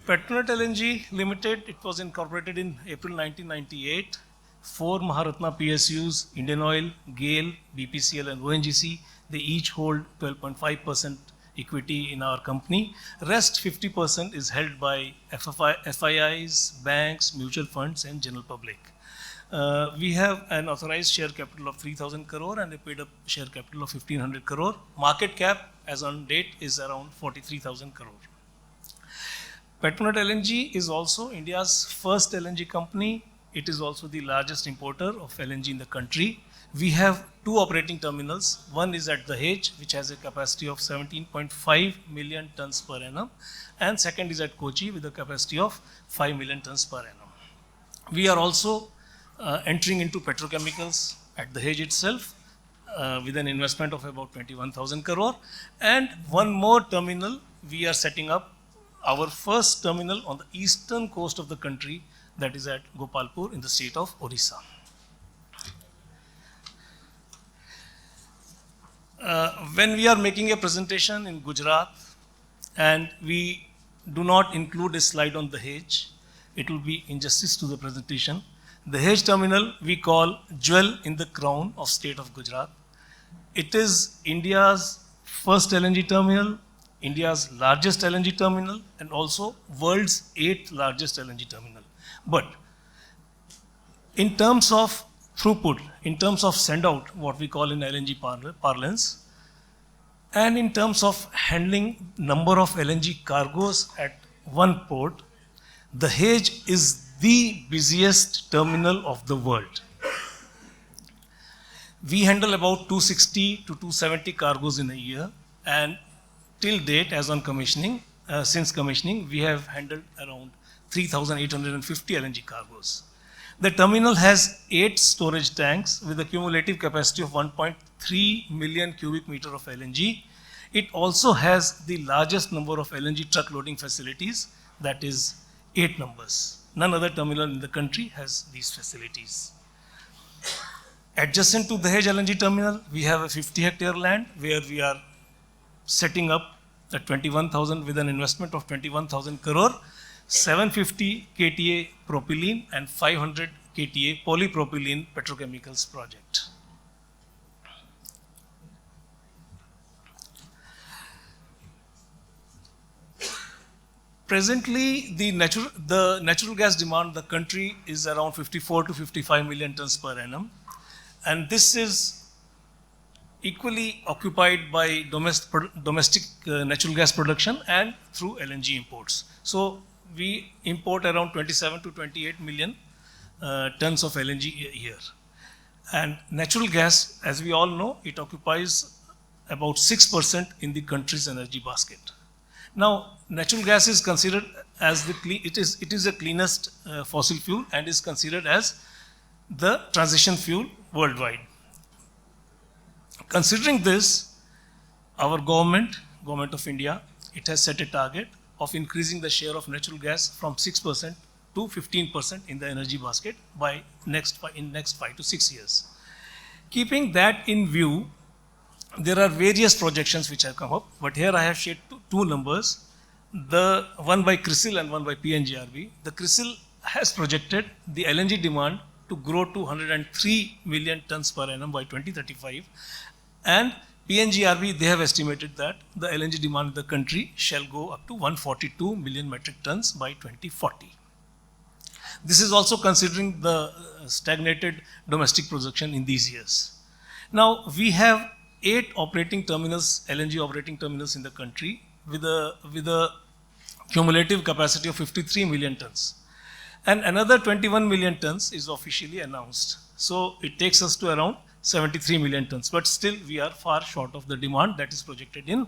[SPEAKER 5] Petronet LNG Limited, it was incorporated in April 1998. 4 Maharatna PSUs, Indian Oil, GAIL, BPCL and ONGC, they each hold 12.5% equity in our company. Rest 50% is held by FIIs, banks, mutual funds and general public. We have an authorized share capital of 3,000 crore and a paid up share capital of 1,500 crore. Market cap as on date is around 43,000 crore. Petronet LNG is also India's first LNG company. It is also the largest importer of LNG in the country. We have two operating terminals. One is at Dahej, which has a capacity of 17.5 million tons per annum, and second is at Kochi with a capacity of 5 million tons per annum. We are also entering into petrochemicals at Dahej itself with an investment of about 21,000 crore. And one more terminal, we are setting up our first terminal on the eastern coast of the country, that is at Gopalpur in the state of Odisha. When we are making a presentation in Gujarat and we do not include a slide on Dahej, it will be injustice to the presentation. Dahej terminal we call jewel in the crown of state of Gujarat. It is India's first LNG terminal, India's largest LNG terminal, and also world's 8th largest LNG terminal. But in terms of throughput, in terms of send out, what we call in LNG parlance, and in terms of handling number of LNG cargoes at one port, Dahej is the busiest terminal of the world. We handle about 260 to 270 cargoes in a year, and till date, as on commissioning, since commissioning, we have handled around 3,850 LNG cargoes. The terminal has 8 storage tanks with a cumulative capacity of 1.3 million cubic meter of LNG. It also has the largest number of LNG truck loading facilities, that is 8 numbers. None other terminal in the country has these facilities. Adjacent to Dahej LNG terminal, we have a 50-hectare land where we are setting up the 21,000 with an investment of 21,000 crore, 750 KTA propylene and 500 KTA polypropylene petrochemicals project. Presently, the natural gas demand in the country is around 54 to 55 million tons per annum. And this is equally occupied by domestic natural gas production and through LNG imports. So we import around 27 to 28 million tons of LNG a year. And natural gas, as we all know, it occupies about 6% in the country's energy basket. Now, natural gas is considered as it is the cleanest fossil fuel and is considered as the transition fuel worldwide. Considering this, our government of India, it has set a target of increasing the share of natural gas from 6% to 15% in the energy basket by next 5 to 6 years. Keeping that in view, there are various projections which have come up, but here I have shared two numbers, the one by CRISIL and one by PNGRB. The CRISIL has projected the LNG demand to grow to 103 million tons per annum by 2035, and PNGRB, they have estimated that the LNG demand in the country shall go up to 142 million metric tons by 2040. This is also considering the stagnated domestic production in these years. Now, we have 8 operating terminals, LNG operating terminals in the country with a cumulative capacity of 53 million tons. And another 21 million tons is officially announced. So it takes us to around 73 million tons, but still we are far short of the demand that is projected in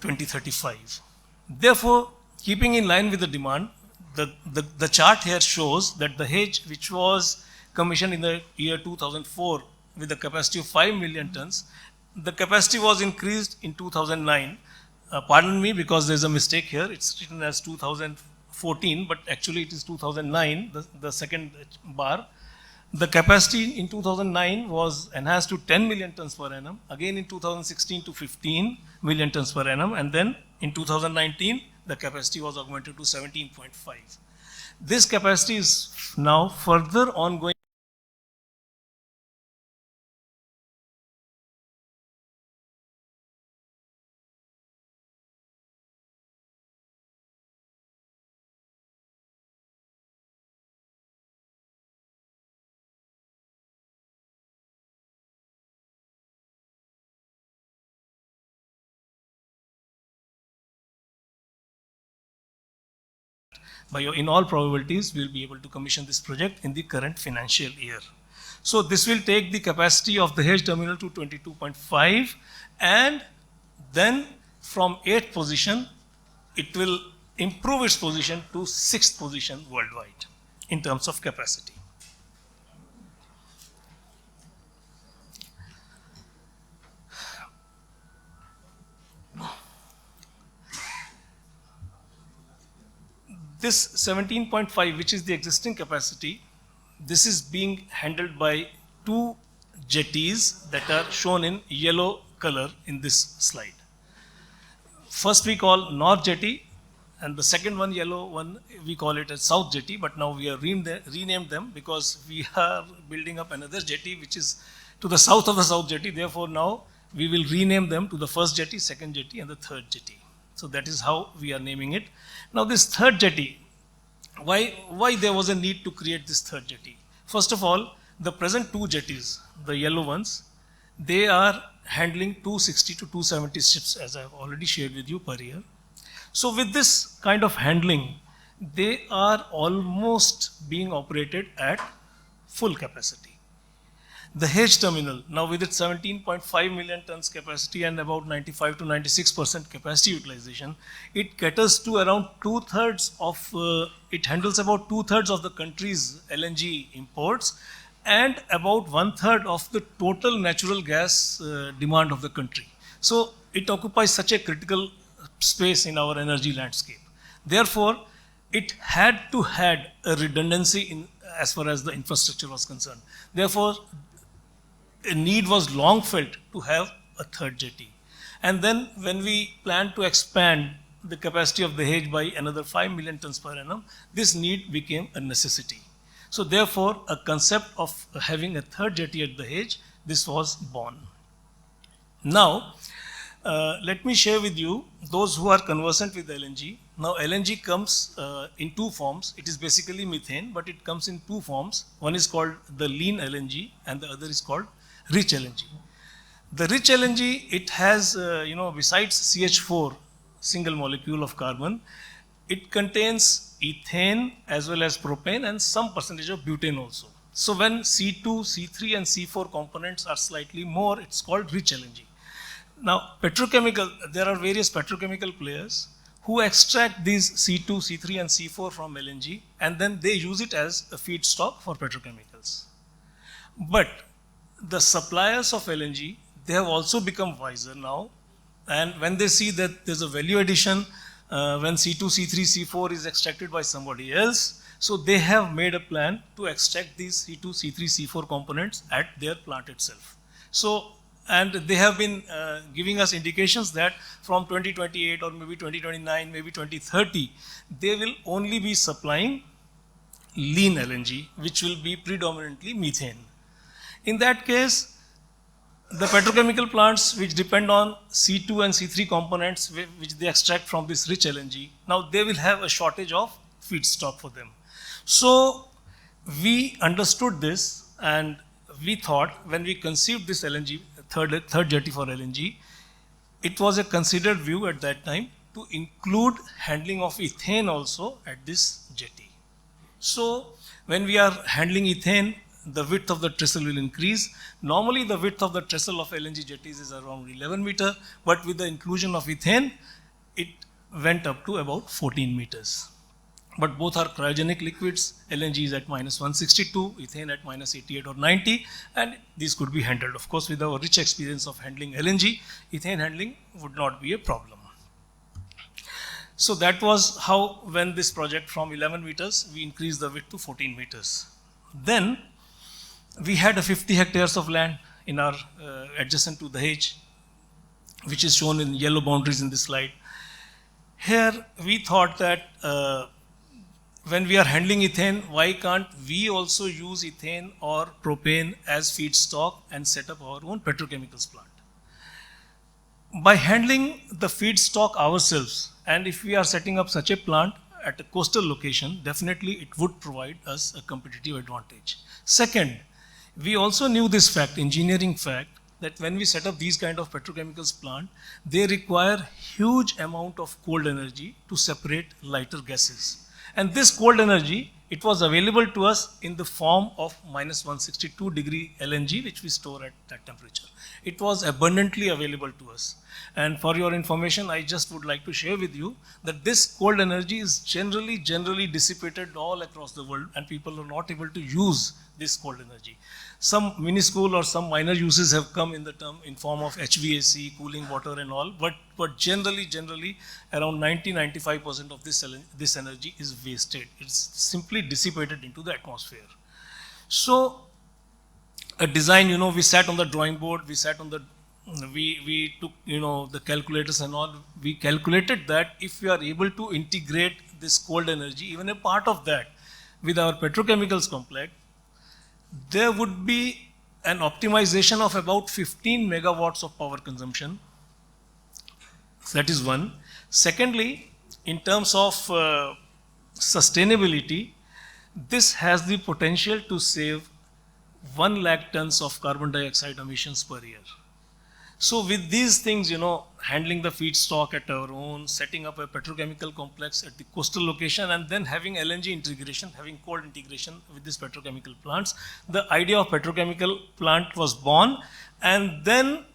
[SPEAKER 5] 2035. Therefore, keeping in line with the demand, the chart here shows that the Dahej, which was commissioned in the year 2004 with a capacity of 5 million tons, the capacity was increased in 2009. Pardon me because there's a mistake here. It's written as 2014, but actually it is 2009, the second bar. The capacity in 2009 was enhanced to 10 million tons per annum, again in 2016 to 15 million tons per annum, and then in 2019, the capacity was augmented to 17.5. This capacity is now further ongoing. In all probabilities, we will be able to commission this project in the current financial year. So this will take the capacity of the Dahej terminal to 22.5, and then from 8th position, it will improve its position to 6th position worldwide in terms of capacity. This 17.5, which is the existing capacity, this is being handled by two jetties that are shown in yellow color in this slide. First we call North Jetty, and the second one, yellow one, we call it as South Jetty, but now we have renamed them because we are building up another jetty which is to the south of the South Jetty. Therefore now we will rename them to the first jetty, second jetty, and the third jetty. So that is how we are naming it. Now this third jetty, why there was a need to create this third jetty? First of all, the present two jetties, the yellow ones, they are handling 260 to 270 ships, as I have already shared with you, per year. So with this kind of handling, they are almost being operated at full capacity. The Dahej terminal, now with its 17.5 million tons capacity and about 95 to 96% capacity utilization, it caters to around it handles about 2/3 of the country's LNG imports and about 1/3 of the total natural gas demand of the country. So it occupies such a critical space in our energy landscape. Therefore, it had to have a redundancy as far as the infrastructure was concerned. Therefore, a need was long felt to have a third jetty. And then when we planned to expand the capacity of the Dahej by another 5 million tons per annum, this need became a necessity. So therefore, a concept of having a third jetty at the Dahej, this was born. Now, let me share with you those who are conversant with LNG. Now, LNG comes in two forms. It is basically methane, but it comes in two forms. One is called the lean LNG, and the other is called rich LNG. The rich LNG, it has, besides CH4, single molecule of carbon, it contains ethane as well as propane and some percentage of butane also. So when C2, C3 and C4 components are slightly more, it's called rich LNG. Now, there are various petrochemical players who extract these C2, C3 and C4 from LNG, and then they use it as a feedstock for petrochemicals. But the suppliers of LNG, they have also become wiser now, and when they see that there's a value addition when C2, C3, C4 is extracted by somebody else, so they have made a plan to extract these C2, C3, C4 components at their plant itself. So, and they have been giving us indications that from 2028 or maybe 2029, maybe 2030, they will only be supplying lean LNG, which will be predominantly methane. In that case, the petrochemical plants which depend on C2 and C3 components which they extract from this rich LNG, now they will have a shortage of feedstock for them. So we understood this, and we thought when we conceived this LNG, third jetty for LNG, it was a considered view at that time to include handling of ethane also at this jetty. So when we are handling ethane, the width of the trestle will increase. Normally the width of the trestle of LNG jetties is around 11 meters, but with the inclusion of ethane, it went up to about 14 meters. But both are cryogenic liquids. LNG is at -162, ethane at -88 or 90, and these could be handled. Of course, with our rich experience of handling LNG, ethane handling would not be a problem. So that was how, when this project from 11 meters, we increased the width to 14 meters. Then we had a 50 hectares of land in our adjacent to Dahej, which is shown in yellow boundaries in this slide. Here we thought that when we are handling ethane, why can't we also use ethane or propane as feedstock and set up our own petrochemicals plant? By handling the feedstock ourselves, and if we are setting up such a plant at a coastal location, definitely it would provide us a competitive advantage. Second, we also knew this fact, engineering fact, that when we set up these kind of petrochemicals plant, they require huge amount of cold energy to separate lighter gases. And this cold energy it was available to us in the form of minus 162 degree LNG, which we store at that temperature. It was abundantly available to us. And for your information, I just would like to share with you that this cold energy is generally dissipated all across the world, and people are not able to use this cold energy. Some minuscule or some minor uses have come in the term in form of HVAC, cooling water and all, but generally around 90-95% of this energy is wasted. It's simply dissipated into the atmosphere. So a design, we sat on the drawing board, we took, the calculators and all. We calculated that if we are able to integrate this cold energy, even a part of that, with our petrochemicals complex, there would be an optimization of about 15 megawatts of power consumption. That is one. Secondly, in terms of sustainability, this has the potential to save 1 lakh tons of carbon dioxide emissions per year. So with these things, handling the feedstock at our own, setting up a petrochemical complex at the coastal location, and then having LNG integration, having cold integration with these petrochemical plants, the idea of petrochemical plant was born. And then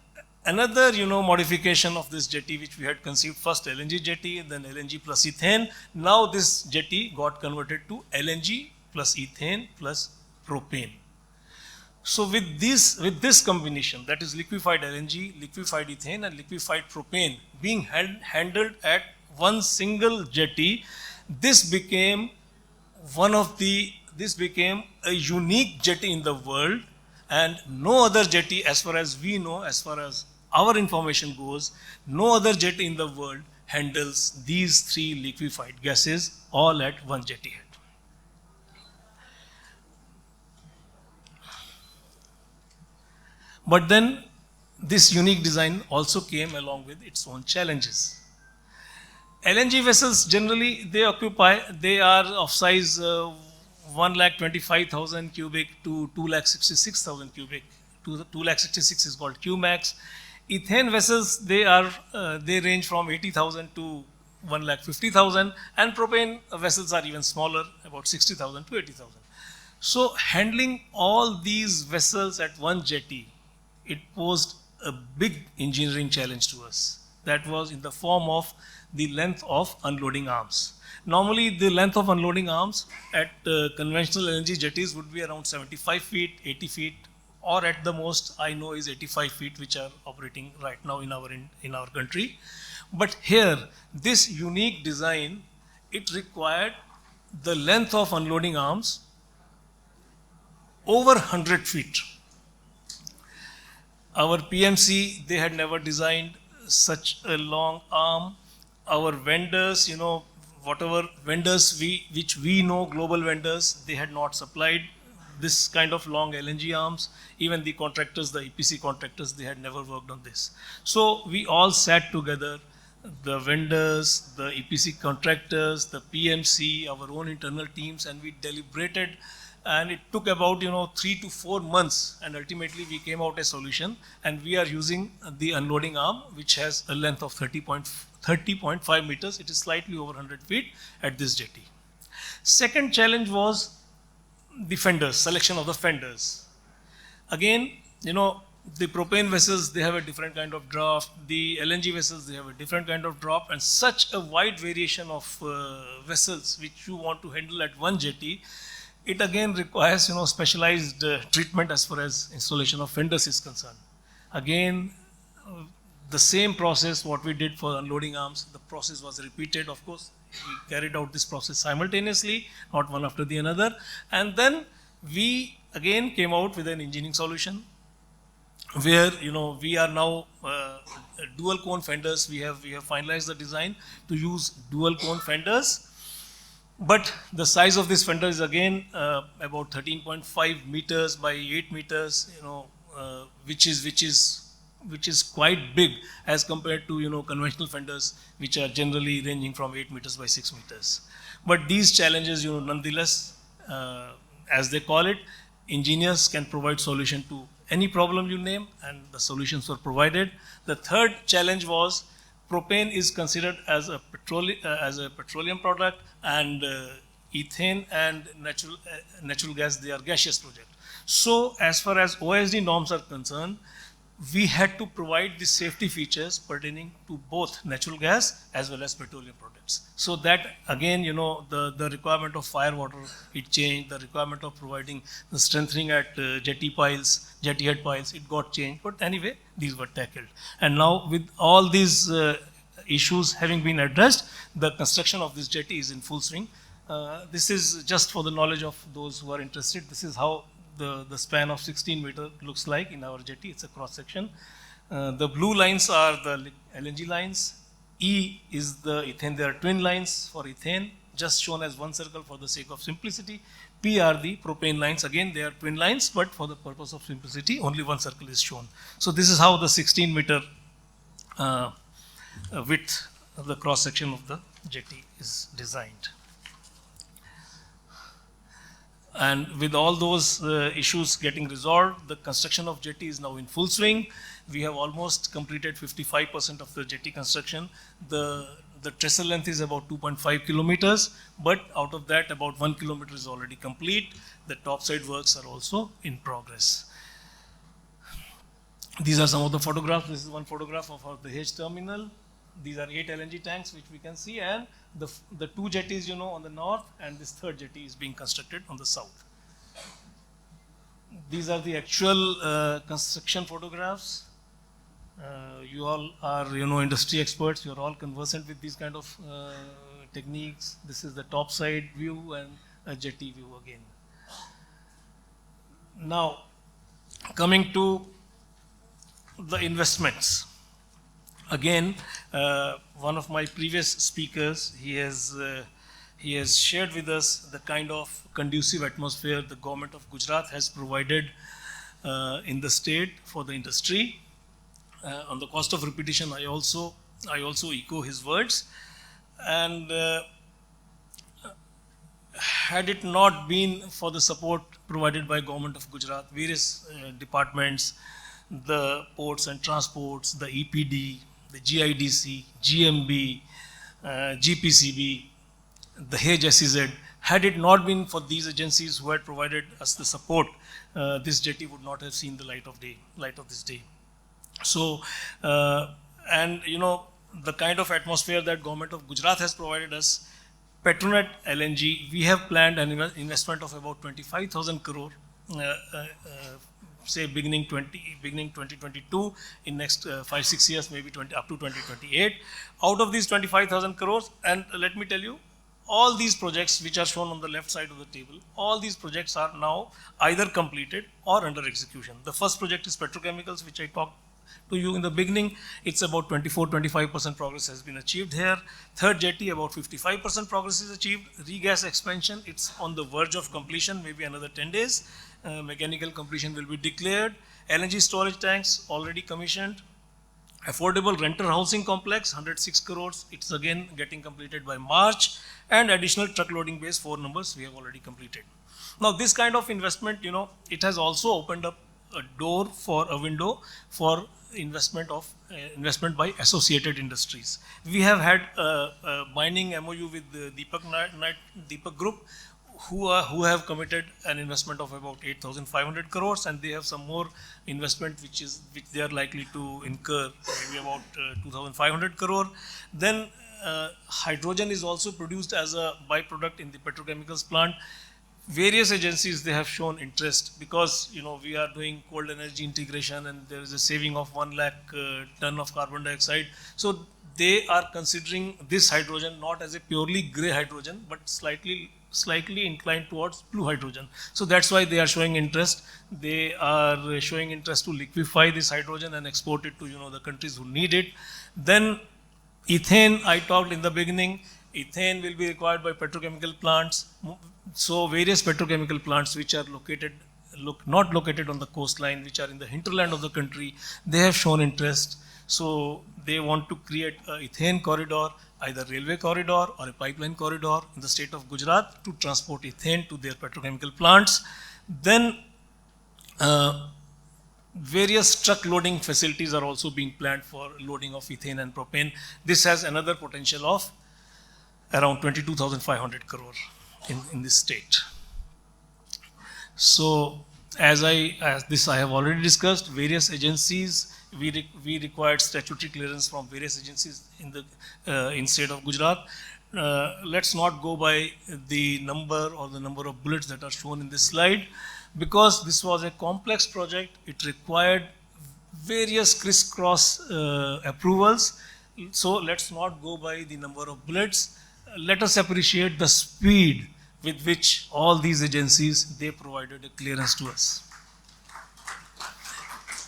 [SPEAKER 5] another, modification of this jetty, which we had conceived, first LNG jetty, then LNG plus ethane. Now this jetty got converted to LNG plus ethane plus propane. So with this combination, that is liquefied LNG, liquefied ethane, and liquefied propane being handled at one single jetty, this became a unique jetty in the world, and no other jetty, as far as we know, as far as our information goes, no other jetty in the world handles these 3 liquefied gases all at one jetty head. But then this unique design also came along with its own challenges. LNG vessels generally, they are of size 1,25,000 cubic to 2,66,000 cubic. 2,66 is called Qmax. Ethane vessels, they range from 80,000 to 1,50,000, and propane vessels are even smaller, about 60,000 to 80,000. So handling all these vessels at one jetty, it posed a big engineering challenge to us. That was in the form of the length of unloading arms. Normally, the length of unloading arms at conventional LNG jetties would be around 75 feet, 80 feet, or at the most, I know, is 85 feet, which are operating right now in our country. But here, this unique design, it required the length of unloading arms over 100 feet. Our PMC, they had never designed such a long arm. Our vendors, whatever vendors which we know, global vendors, they had not supplied this kind of long LNG arms. Even the contractors, the EPC contractors, they had never worked on this. So we all sat together, the vendors, the EPC contractors, the PMC, our own internal teams, and we deliberated. And it took about 3 to 4 months, and ultimately we came out a solution. And we are using the unloading arm, which has a length of 30.5 meters. It is slightly over 100 feet at this jetty. Second challenge was the fenders, selection of the fenders. Again, the propane vessels, they have a different kind of draft. The LNG vessels, they have a different kind of draft, and such a wide variation of vessels which you want to handle at one jetty. It again requires, specialized treatment as far as installation of fenders is concerned. Again, the same process what we did for unloading arms, the process was repeated. Of course, we carried out this process simultaneously, not one after the another. And then we again came out with an engineering solution where, we are now dual cone fenders. We have finalized the design to use dual cone fenders. But the size of this fender is again about 13.5 meters by 8 meters, which is quite big as compared to conventional fenders, which are generally ranging from 8 meters by 6 meters. But these challenges, nonetheless, as they call it, engineers can provide solution to any problem you name, and the solutions were provided. The third challenge was propane is considered as a petroleum product, and ethane and natural gas, they are gaseous project. So as far as OSD norms are concerned, we had to provide the safety features pertaining to both natural gas as well as petroleum products. So that again, the requirement of fire water, it changed. The requirement of providing the strengthening at jetty head piles, it got changed. But anyway, these were tackled. And now with all these issues having been addressed, the construction of this jetty is in full swing. This is just for the knowledge of those who are interested. This is how the span of 16 meter looks like in our jetty. It's a cross section. The blue lines are the LNG lines. E is the ethane. There are twin lines for ethane, just shown as one circle for the sake of simplicity. P are the propane lines. Again, they are twin lines, but for the purpose of simplicity, only one circle is shown. So this is how the 16 meter width of the cross section of the jetty is designed. And with all those issues getting resolved, the construction of jetty is now in full swing. We have almost completed 55% of the jetty construction. The trestle length is about 2.5 kilometers, but out of that, about 1 kilometer is already complete. The topside works are also in progress. These are some of the photographs. This is one photograph of our Dahej terminal. These are 8 LNG tanks which we can see, and the 2 jetties, on the north, and this 3rd jetty is being constructed on the south. These are the actual construction photographs. You all are, industry experts. You are all conversant with these kind of techniques. This is the top side view and a jetty view again. Now, coming to the investments. Again, one of my previous speakers, he has shared with us the kind of conducive atmosphere the government of Gujarat has provided in the state for the industry. On the cost of repetition, I also echo his words. And had it not been for the support provided by government of Gujarat, various departments, the ports and transports, the EPD, the GIDC, GMB, GPCB, the Dahej SEZ, had it not been for these agencies who had provided us the support, this jetty would not have seen the light of this day. So, and the kind of atmosphere that government of Gujarat has provided us, Petronet LNG, we have planned an investment of about 25,000 crore, say beginning 2022, in next 5-6 years, maybe up to 2028. Out of these 25,000 crores, and let me tell you, all these projects which are shown on the left side of the table, all these projects are now either completed or under execution. The first project is petrochemicals, which I talked to you in the beginning. It's about 24-25% progress has been achieved here. 3rd jetty, about 55% progress is achieved. Regas expansion, it's on the verge of completion, maybe another 10 days. Mechanical completion will be declared. LNG storage tanks already commissioned. Affordable renter housing complex, 106 crores. It's again getting completed by March. And additional truck loading base, 4 numbers, we have already completed. Now, this kind of investment, it has also opened up a door for a window for investment by associated industries. We have had a binding MOU with the Deepak Group, who have committed an investment of about 8,500 crores, and they have some more investment which they are likely to incur, maybe about 2,500 crore. Then hydrogen is also produced as a byproduct in the petrochemicals plant. Various agencies, they have shown interest because we are doing cold energy integration, and there is a saving of 1 lakh ton of carbon dioxide. So they are considering this hydrogen not as a purely grey hydrogen, but slightly inclined towards blue hydrogen. So that's why they are showing interest. They are showing interest to liquefy this hydrogen and export it to the countries who need it. Then ethane, I talked in the beginning. Ethane will be required by petrochemical plants. So various petrochemical plants which are not located on the coastline, which are in the hinterland of the country, they have shown interest. So they want to create a ethane corridor, either railway corridor or a pipeline corridor in the state of Gujarat to transport ethane to their petrochemical plants. Then various truck loading facilities are also being planned for loading of ethane and propane. This has another potential of around 22,500 crore. in this state. So, as I have already discussed, various agencies, we required statutory clearance from various agencies in the in state of Gujarat. Let's not go by the number or the number of bullets that are shown in this slide, because this was a complex project. It required various crisscross approvals. So let's not go by the number of bullets. Let us appreciate the speed with which all these agencies, they provided a clearance to us.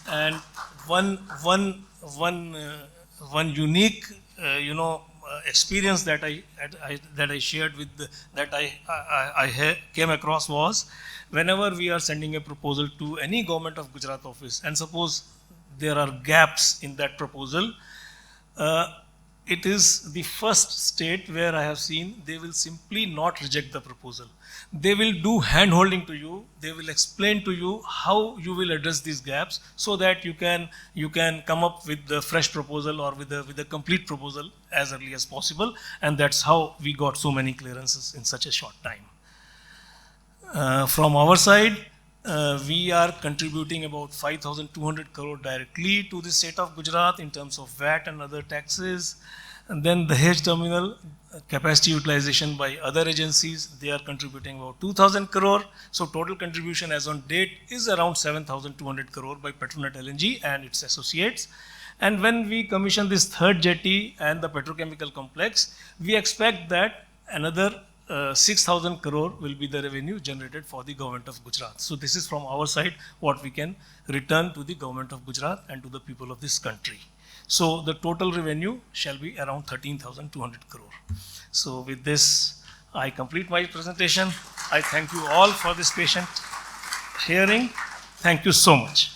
[SPEAKER 5] And one unique, experience that I shared with came across was, whenever we are sending a proposal to any government of Gujarat office, and suppose there are gaps in that proposal, it is the first state where I have seen they will simply not reject the proposal. They will do hand holding to you. They will explain to you how you will address these gaps, so that you can come up with the fresh proposal or with a complete proposal as early as possible. And that's how we got so many clearances in such a short time. From our side, we are contributing about 5,200 crore directly to the state of Gujarat in terms of VAT and other taxes. And then the Dahej terminal capacity utilization by other agencies, they are contributing about 2,000 crore. So total contribution as on date is around 7,200 crore by Petronet LNG and its associates. And when we commission this third jetty and the petrochemical complex, we expect that another 6,000 crore will be the revenue generated for the government of Gujarat. So this is from our side what we can return to the government of Gujarat and to the people of this country. So the total revenue shall be around 13,200 crore. So with this, I complete my presentation. I thank you all for this patient hearing. Thank you so much.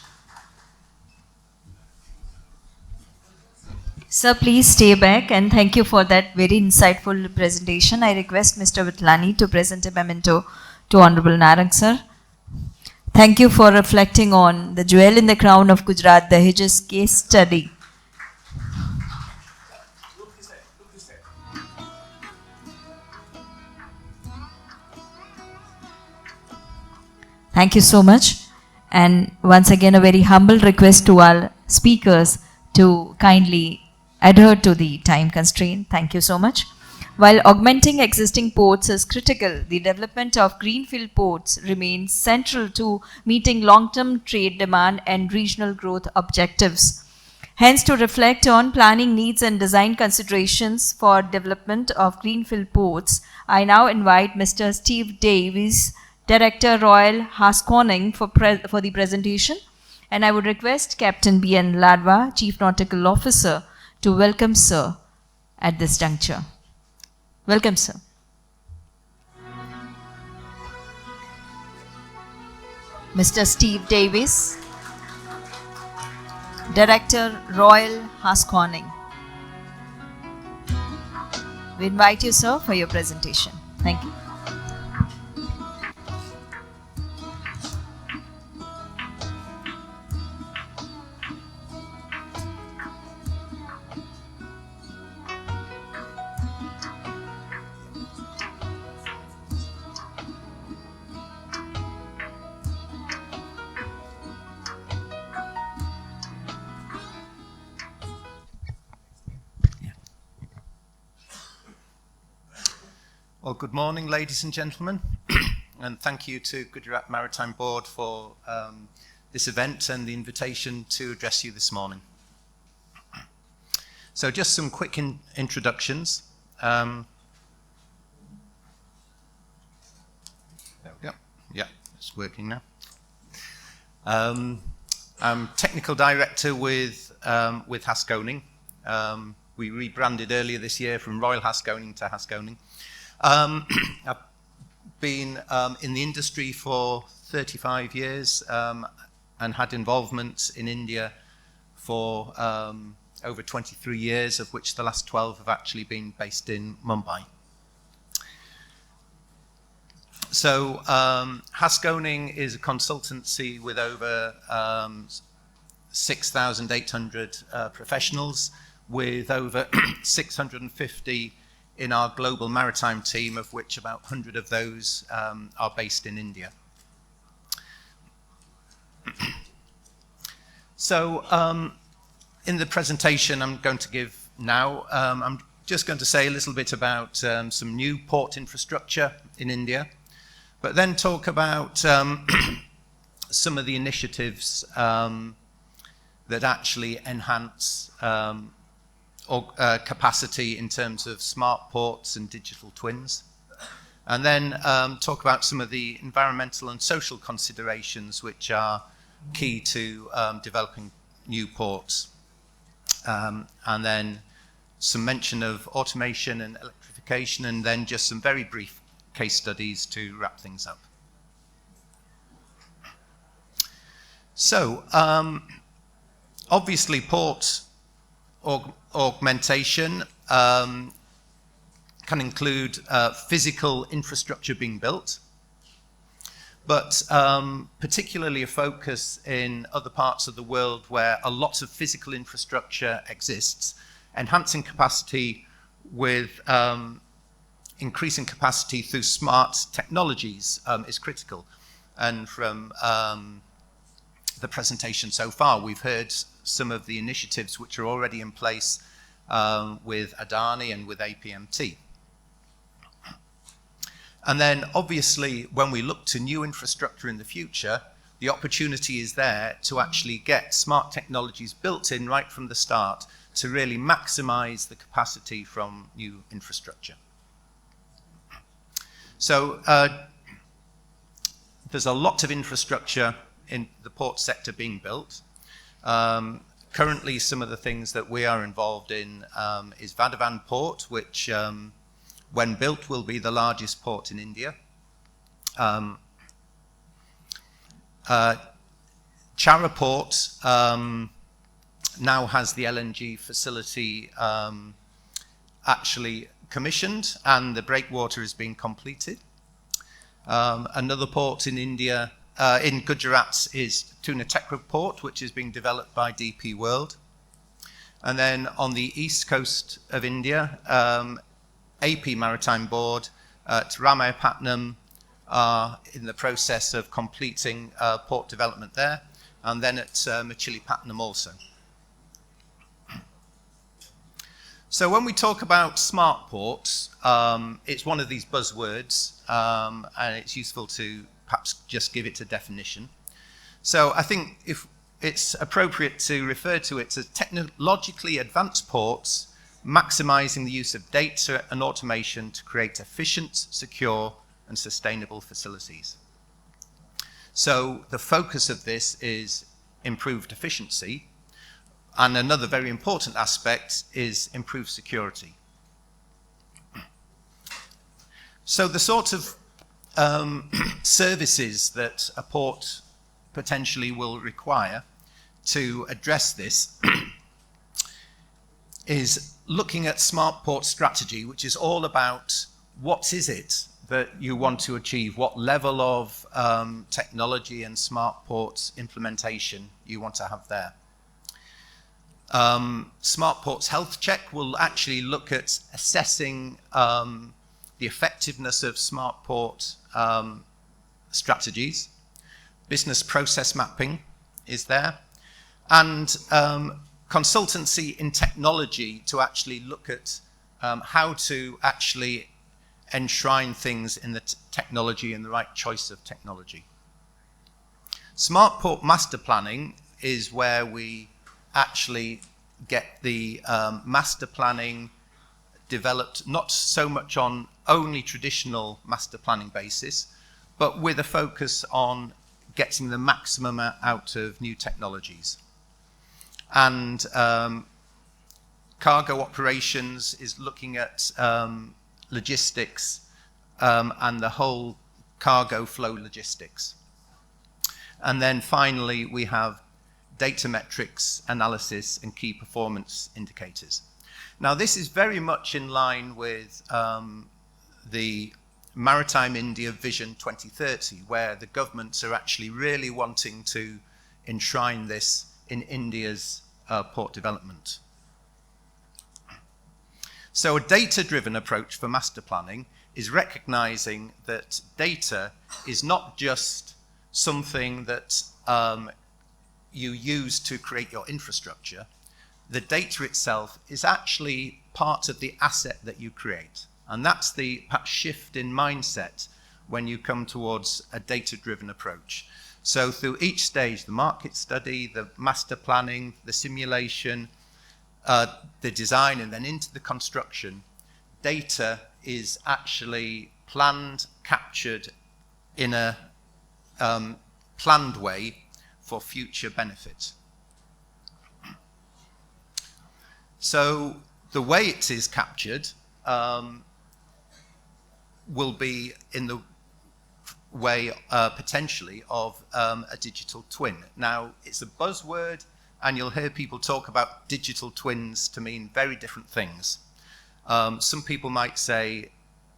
[SPEAKER 1] Sir, please stay back, and thank you for that very insightful presentation. I request Mr. Vitlani to present a memento to Honorable Narang sir. Thank you for reflecting on the jewel in the crown of Gujarat, the Dahej's case study. Thank you so much. And once again, a very humble request to all speakers to kindly adhere to the time constraint. Thank you so much. While augmenting existing ports is critical, the development of greenfield ports remains central to meeting long-term trade demand and regional growth objectives. Hence, to reflect on planning needs and design considerations for development of greenfield ports, I now invite Mr. Steve Davies, Director Royal Hasconing, for the presentation. And I would request Captain B.N. Ladwa, Chief Nautical Officer, to welcome Sir at this juncture. Welcome, Sir. Mr. Steve Davis, Director Royal Hasconing. We invite you, sir, for your presentation. Thank you.
[SPEAKER 6] Well, good morning, ladies and gentlemen, and thank you to Gujarat Maritime Board for this event and the invitation to address you this morning. So just some quick introductions. There we go. Yeah, it's working now. I'm Technical Director with Hasconing. We rebranded earlier this year from Royal Hasconing to Hasconing. I've been in the industry for 35 years and had involvement in India for over 23 years, of which the last 12 have actually been based in Mumbai. So Hasconing is a consultancy with over 6,800 professionals, with over 650 in our global maritime team, of which about 100 of those are based in India. So in the presentation I'm going to give now, I'm just going to say a little bit about some new port infrastructure in India, but then talk about some of the initiatives that actually enhance capacity in terms of smart ports and digital twins. And then talk about some of the environmental and social considerations which are key to developing new ports. And then some mention of automation and electrification, and then just some very brief case studies to wrap things up. So, obviously port augmentation can include physical infrastructure being built, but particularly a focus in other parts of the world where a lot of physical infrastructure exists. Enhancing capacity with increasing capacity through smart technologies is critical. And from the presentation so far, we've heard some of the initiatives which are already in place with Adani and with APMT. And then obviously when we look to new infrastructure in the future, the opportunity is there to actually get smart technologies built in right from the start to really maximize the capacity from new infrastructure. So there's a lot of infrastructure in the port sector being built. Currently, some of the things that we are involved in is Vadhavan Port, which when built will be the largest port in India. Chara Port now has the LNG facility actually commissioned, and the breakwater is being completed. Another port in India, in Gujarat, is Tunatekra Port, which is being developed by DP World. And then on the east coast of India, AP Maritime Board at Ramayapatnam are in the process of completing port development there, and then at Machilipatnam also. So when we talk about smart ports, it's one of these buzzwords, and it's useful to perhaps just give it a definition. So I think if it's appropriate to refer to it as technologically advanced ports, maximizing the use of data and automation to create efficient, secure, and sustainable facilities. So the focus of this is improved efficiency, and another very important aspect is improved security. So the sort of services that a port potentially will require to address this is looking at smart port strategy, which is all about what is it that you want to achieve, what level of technology and smart ports implementation you want to have there. Smart Ports Health Check will actually look at assessing the effectiveness of smart port strategies. Business process mapping is there. And consultancy in technology to actually look at how to actually enshrine things in the technology and the right choice of technology. Smart Port Master Planning is where we actually get the master planning developed not so much on only traditional master planning basis, but with a focus on getting the maximum out of new technologies. And cargo operations is looking at logistics and the whole cargo flow logistics. And then finally, we have data metrics analysis and key performance indicators. Now, this is very much in line with the Maritime India Vision 2030, where the governments are actually really wanting to enshrine this in India's port development. So a data-driven approach for master planning is recognizing that data is not just something that you use to create your infrastructure. The data itself is actually part of the asset that you create. And that's the perhaps shift in mindset when you come towards a data-driven approach. So through each stage, the market study, the master planning, the simulation, the design, and then into the construction, data is actually planned, captured in a planned way for future benefit. So the way it is captured will be in the way potentially of a digital twin. Now, it's a buzzword, and you'll hear people talk about digital twins to mean very different things. Some people might say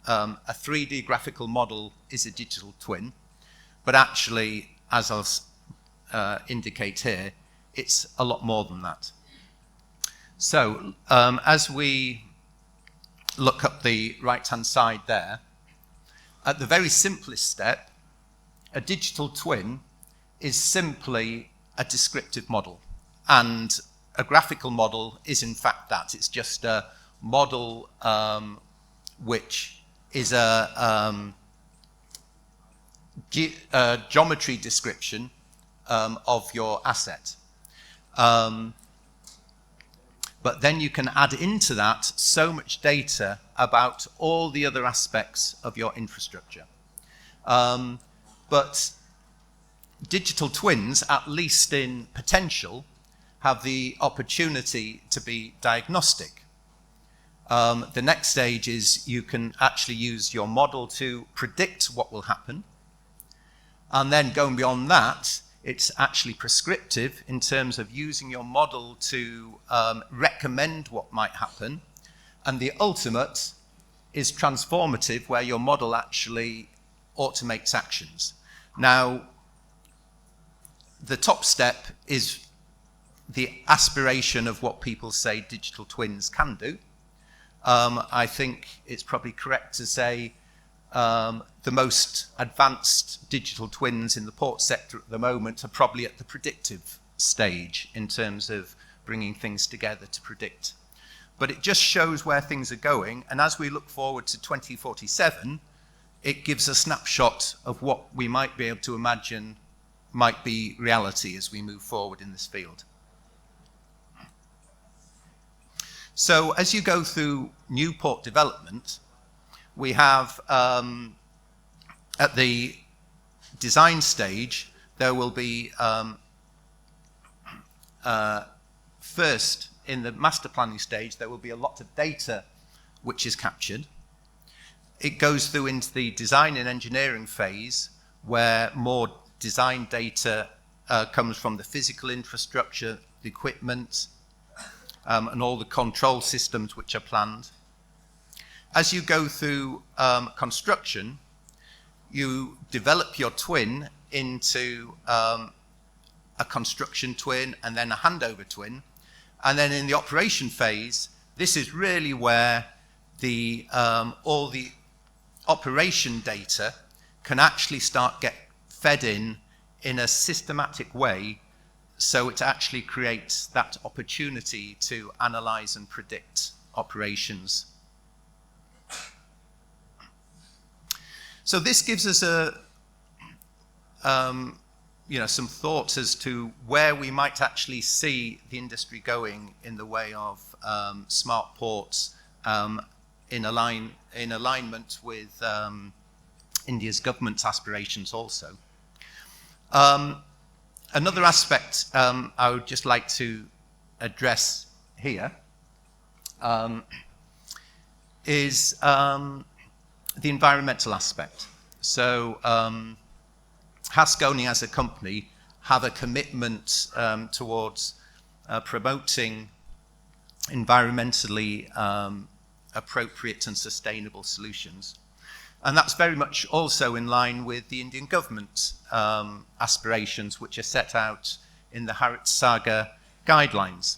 [SPEAKER 6] a 3D graphical model is a digital twin, but actually, as I'll indicate here, it's a lot more than that. So, as we look up the right-hand side there, at the very simplest step, a digital twin is simply a descriptive model. And a graphical model is in fact that. It's just a model which is a geometry description of your asset. But then you can add into that so much data about all the other aspects of your infrastructure. But digital twins, at least in potential, have the opportunity to be diagnostic. The next stage is you can actually use your model to predict what will happen. And then going beyond that, it's actually prescriptive in terms of using your model to recommend what might happen. And the ultimate is transformative, where your model actually automates actions. Now, the top step is the aspiration of what people say digital twins can do. I think it's probably correct to say the most advanced digital twins in the port sector at the moment are probably at the predictive stage in terms of bringing things together to predict. But it just shows where things are going, and as we look forward to 2047, it gives a snapshot of what we might be able to imagine might be reality as we move forward in this field. So as you go through new port development, we have, at the design stage, there will be, first, in the master planning stage, there will be a lot of data which is captured. It goes through into the design and engineering phase, where more design data comes from the physical infrastructure, the equipment, and all the control systems which are planned. As you go through construction, you develop your twin into a construction twin and then a handover twin. And then in the operation phase, this is really where all the operation data can actually start get fed in a systematic way, so it actually creates that opportunity to analyze and predict operations. So this gives us some thoughts as to where we might actually see the industry going in the way of smart ports in alignment with India's government's aspirations also. Another aspect I would just like to address here is the environmental aspect. So Haskoning as a company have a commitment towards promoting environmentally appropriate and sustainable solutions. And that's very much also in line with the Indian government's aspirations, which are set out in the Harit Saga guidelines.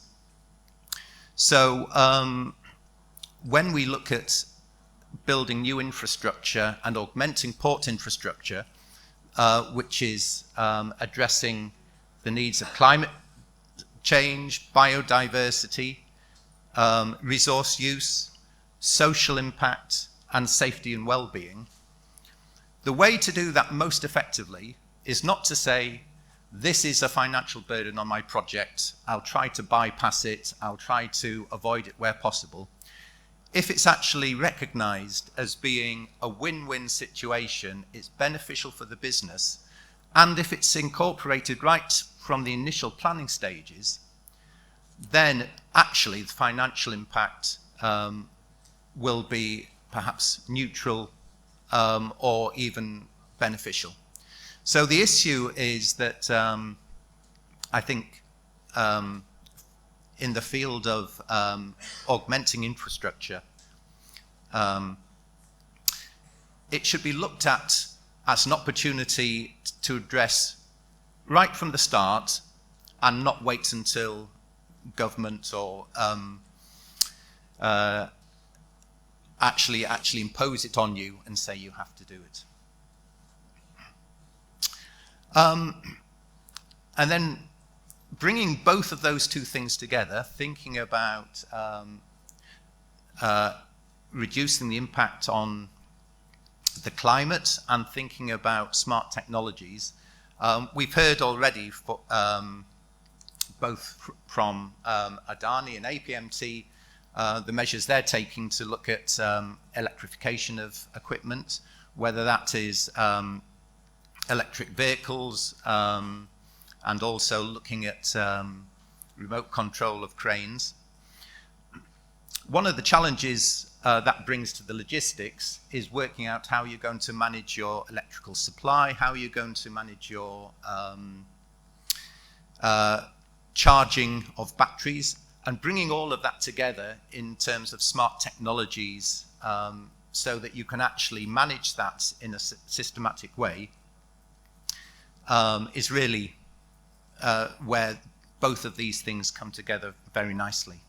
[SPEAKER 6] So when we look at building new infrastructure and augmenting port infrastructure, which is addressing the needs of climate change, biodiversity, resource use, social impact, and safety and well-being, the way to do that most effectively is not to say, this is a financial burden on my project, I'll try to bypass it, I'll try to avoid it where possible. If it's actually recognized as being a win-win situation, it's beneficial for the business, and if it's incorporated right from the initial planning stages, then actually the financial impact will be perhaps neutral or even beneficial. So the issue is that I think in the field of augmenting infrastructure, it should be looked at as an opportunity to address right from the start and not wait until government or actually impose it on you and say you have to do it. And then bringing both of those two things together, thinking about reducing the impact on the climate and thinking about smart technologies. We've heard already both from Adani and APMT the measures they're taking to look at electrification of equipment, whether that is electric vehicles and also looking at remote control of cranes. One of the challenges that brings to the logistics is working out how you're going to manage your electrical supply, how you're going to manage your charging of batteries, and bringing all of that together in terms of smart technologies so that you can actually manage that in a systematic way is really where both of these things come together very nicely.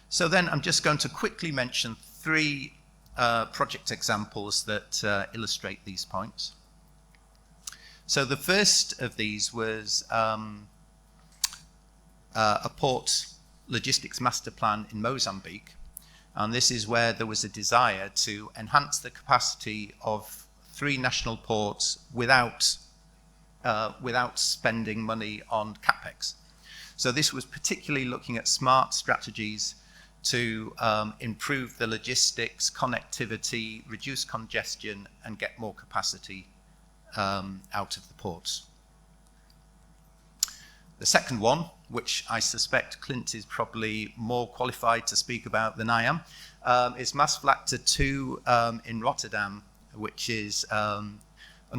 [SPEAKER 6] So then I'm just going to quickly mention three project examples that illustrate these points. So the first of these was a port logistics master plan in Mozambique. And this is where there was a desire to enhance the capacity of 3 national ports without spending money on capex. So this was particularly looking at smart strategies to improve the logistics, connectivity, reduce congestion, and get more capacity out of the ports. The second one, which I suspect Clint is probably more qualified to speak about than I am, is Maasvlakte 2 in Rotterdam, which is an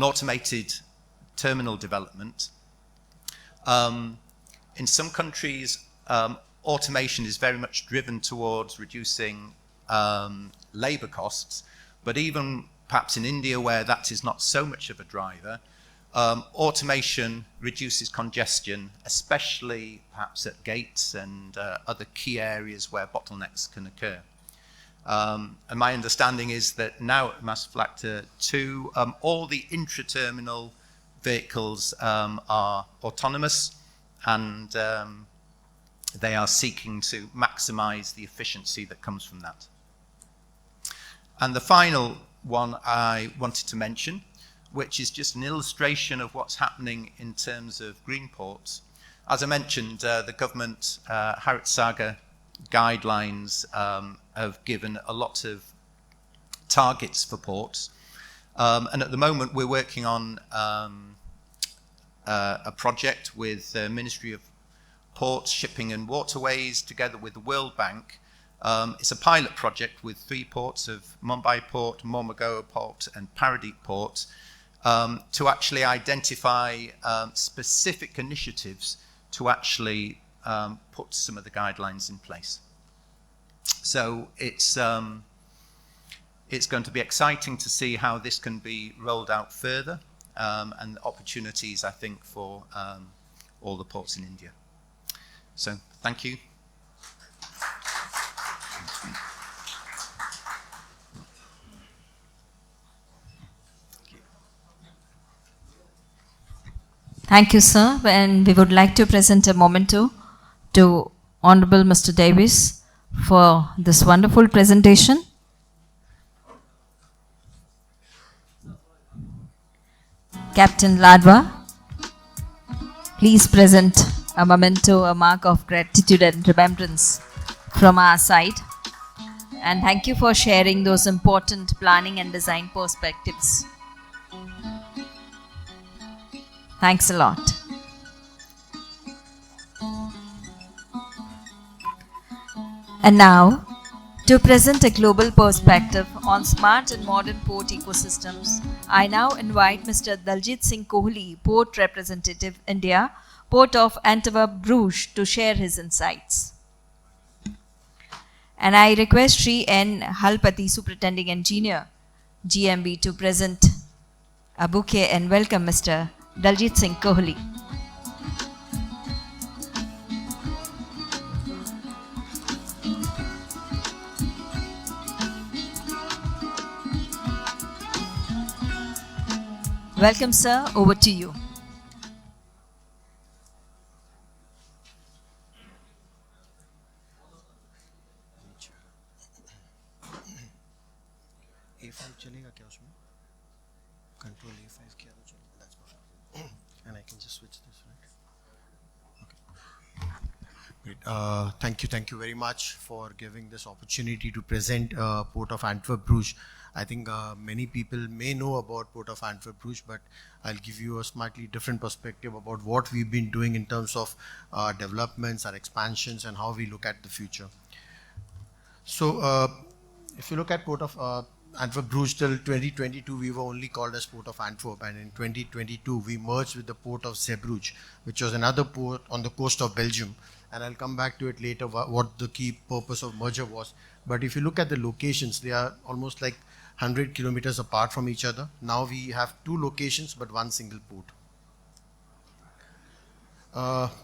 [SPEAKER 6] automated terminal development. In some countries, automation is very much driven towards reducing labor costs, but even perhaps in India, where that is not so much of a driver, automation reduces congestion, especially perhaps at gates and other key areas where bottlenecks can occur. And my understanding is that now at Maasvlakte 2, all the intra-terminal vehicles are autonomous, and they are seeking to maximize the efficiency that comes from that. And the final one I wanted to mention, which is just an illustration of what's happening in terms of green ports. As I mentioned, the government Harit Saga guidelines have given a lot of targets for ports. And at the moment, we're working on a project with the Ministry of Ports, Shipping and Waterways, together with the World Bank. It's a pilot project with 3 ports of Mumbai Port, Mormugao Port, and Paradeep Port, to actually identify specific initiatives to actually put some of the guidelines in place. So it's going to be exciting to see how this can be rolled out further, and opportunities, I think, for all the ports in India. So thank you.
[SPEAKER 1] Thank you, sir. And we would like to present a memento to Honorable Mr. Davis for this wonderful presentation. Captain Ladwa, please present a memento, a mark of gratitude and remembrance from our side. And thank you for sharing those important planning and design perspectives. Thanks a lot. And now, to present a global perspective on smart and modern port ecosystems, I now invite Mr. Daljit Singh Kohli, Port Representative, India, Port of Antwerp, Bruges, to share his insights. And I request Sri N. Halpati, Superintending Engineer, GMB, to present a bouquet and welcome Mr. Daljit Singh Kohli. Welcome, sir. Over to you.
[SPEAKER 7] A5 चलेगा क्या उसमें? Control A5 किया तो चलेगा. That's perfect. And I can just switch this, right? Okay. Great. Thank you very much for giving this opportunity to present Port of Antwerp Bruges. I think many people may know about Port of Antwerp Bruges, but I'll give you a slightly different perspective about what we've been doing in terms of developments, our expansions, and how we look at the future. So, if you look at Port of Antwerp Bruges till 2022, we were only called as Port of Antwerp, and in 2022 we merged with the Port of Zeebrugge, which was another port on the coast of Belgium, and I'll come back to it later what the key purpose of merger was. But if you look at the locations, they are almost like 100 kilometers apart from each other. Now we have two locations but one single port.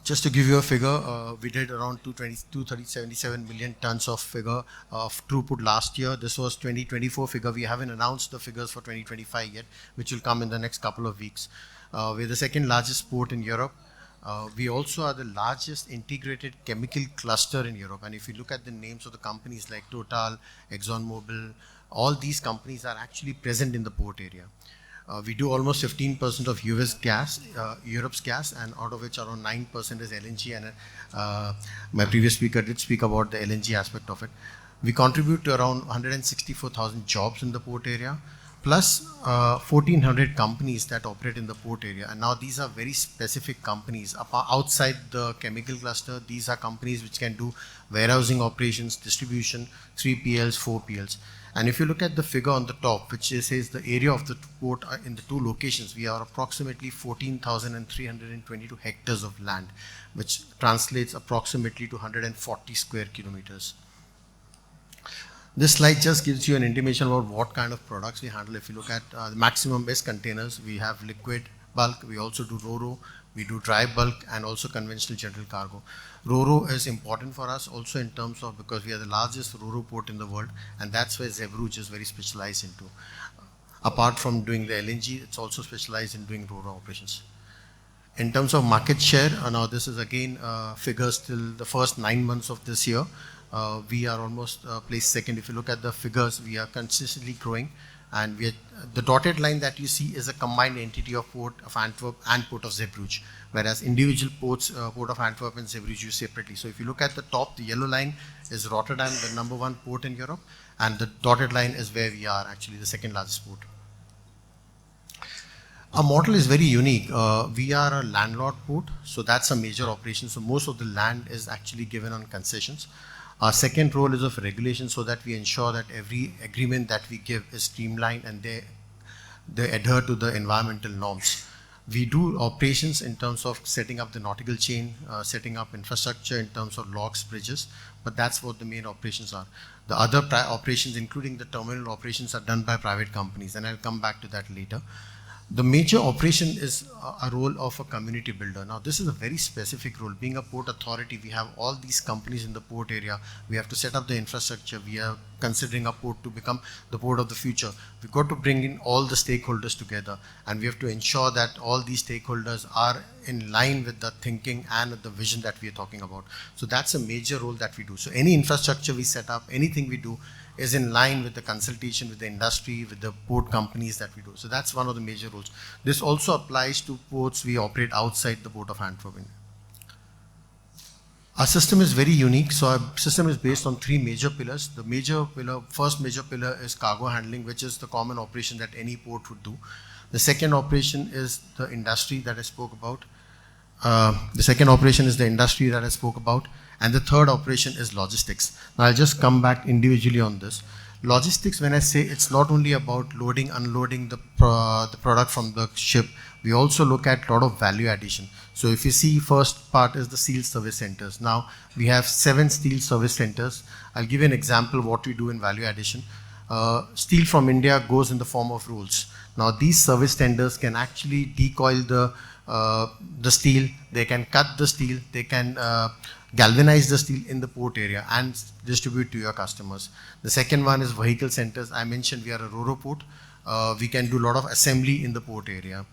[SPEAKER 7] Just to give you a figure, we did around 277 million tons of figure of throughput last year. This was 2024 figure. We haven't announced the figures for 2025 yet, which will come in the next couple of weeks. We're the second largest port in Europe. We also are the largest integrated chemical cluster in Europe. And if you look at the names of the companies like Total, ExxonMobil, all these companies are actually present in the port area. We do almost 15% of US gas, Europe's gas, and out of which around 9% is LNG. And my previous speaker did speak about the LNG aspect of it. We contribute to around 164,000 jobs in the port area, plus 1,400 companies that operate in the port area. And now these are very specific companies. Outside the chemical cluster, these are companies which can do warehousing operations, distribution, 3PLs, 4PLs. And if you look at the figure on the top, which says the area of the port in the two locations, we are approximately 14,322 hectares of land, which translates approximately to 140 square kilometers. This slide just gives you an intimation about what kind of products we handle. If you look at the maximum base containers, we have liquid, bulk, we also do RoRo, we do dry bulk, and also conventional general cargo. RoRo is important for us also in terms of because we are the largest RoRo port in the world, and that's where Zeebrugge is very specialized into. Apart from doing the LNG, it's also specialized in doing RoRo operations. In terms of market share, now this is again figures till the first 9 months of this year. We are almost placed second. If you look at the figures, we are consistently growing, and the dotted line that you see is a combined entity of Port of Antwerp and Port of Zeebrugge, whereas individual ports, Port of Antwerp and Zeebrugge, use separately. So if you look at the top, the yellow line is Rotterdam, the #1 port in Europe, and the dotted line is where we are actually the second largest port. Our model is very unique. We are a landlord port, so that's a major operation. So most of the land is actually given on concessions. Our second role is of regulation, so that we ensure that every agreement that we give is streamlined and they adhere to the environmental norms. We do operations in terms of setting up the nautical chain, setting up infrastructure in terms of locks, bridges, but that's what the main operations are. The other operations, including the terminal operations, are done by private companies, and I'll come back to that later. The major operation is a role of a community builder. Now, this is a very specific role. Being a port authority, we have all these companies in the port area. We have to set up the infrastructure. We are considering a port to become the port of the future. We've got to bring in all the stakeholders together, and we have to ensure that all these stakeholders are in line with the thinking and the vision that we are talking about. So that's a major role that we do. So any infrastructure we set up, anything we do, is in line with the consultation with the industry, with the port companies that we do. So that's one of the major roles. This also applies to ports we operate outside the port of Antwerp. Our system is very unique. So our system is based on three major pillars. The major pillar, first major pillar is cargo handling, which is the common operation that any port would do. The second operation is the industry that I spoke about. And the third operation is logistics. Now I'll just come back individually on this. Logistics, when I say, it's not only about loading, unloading the product from the ship, we also look at a lot of value addition. So if you see, first part is the steel service centers. Now we have 7 steel service centers. I'll give you an example of what we do in value addition. Steel from India goes in the form of rolls. Now these service centers can actually decoil the steel, they can cut the steel, they can galvanize the steel in the port area and distribute to your customers. The second one is vehicle centers. I mentioned we are a Ro-Ro port. We can do a lot of assembly in the port area.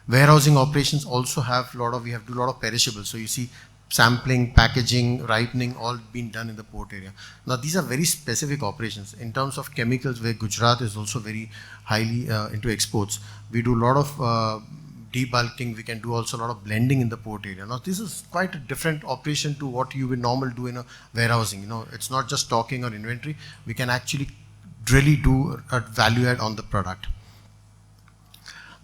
[SPEAKER 7] Warehousing operations also have we have to do a lot of perishables. So you see sampling, packaging, ripening, all being done in the port area. Now these are very specific operations. In terms of chemicals, where Gujarat is also very highly into exports, we do a lot of debulking, we can do also a lot of blending in the port area. Now this is quite a different operation to what you would normally do in a warehousing. It's not just stocking or inventory. We can actually really do a value add on the product.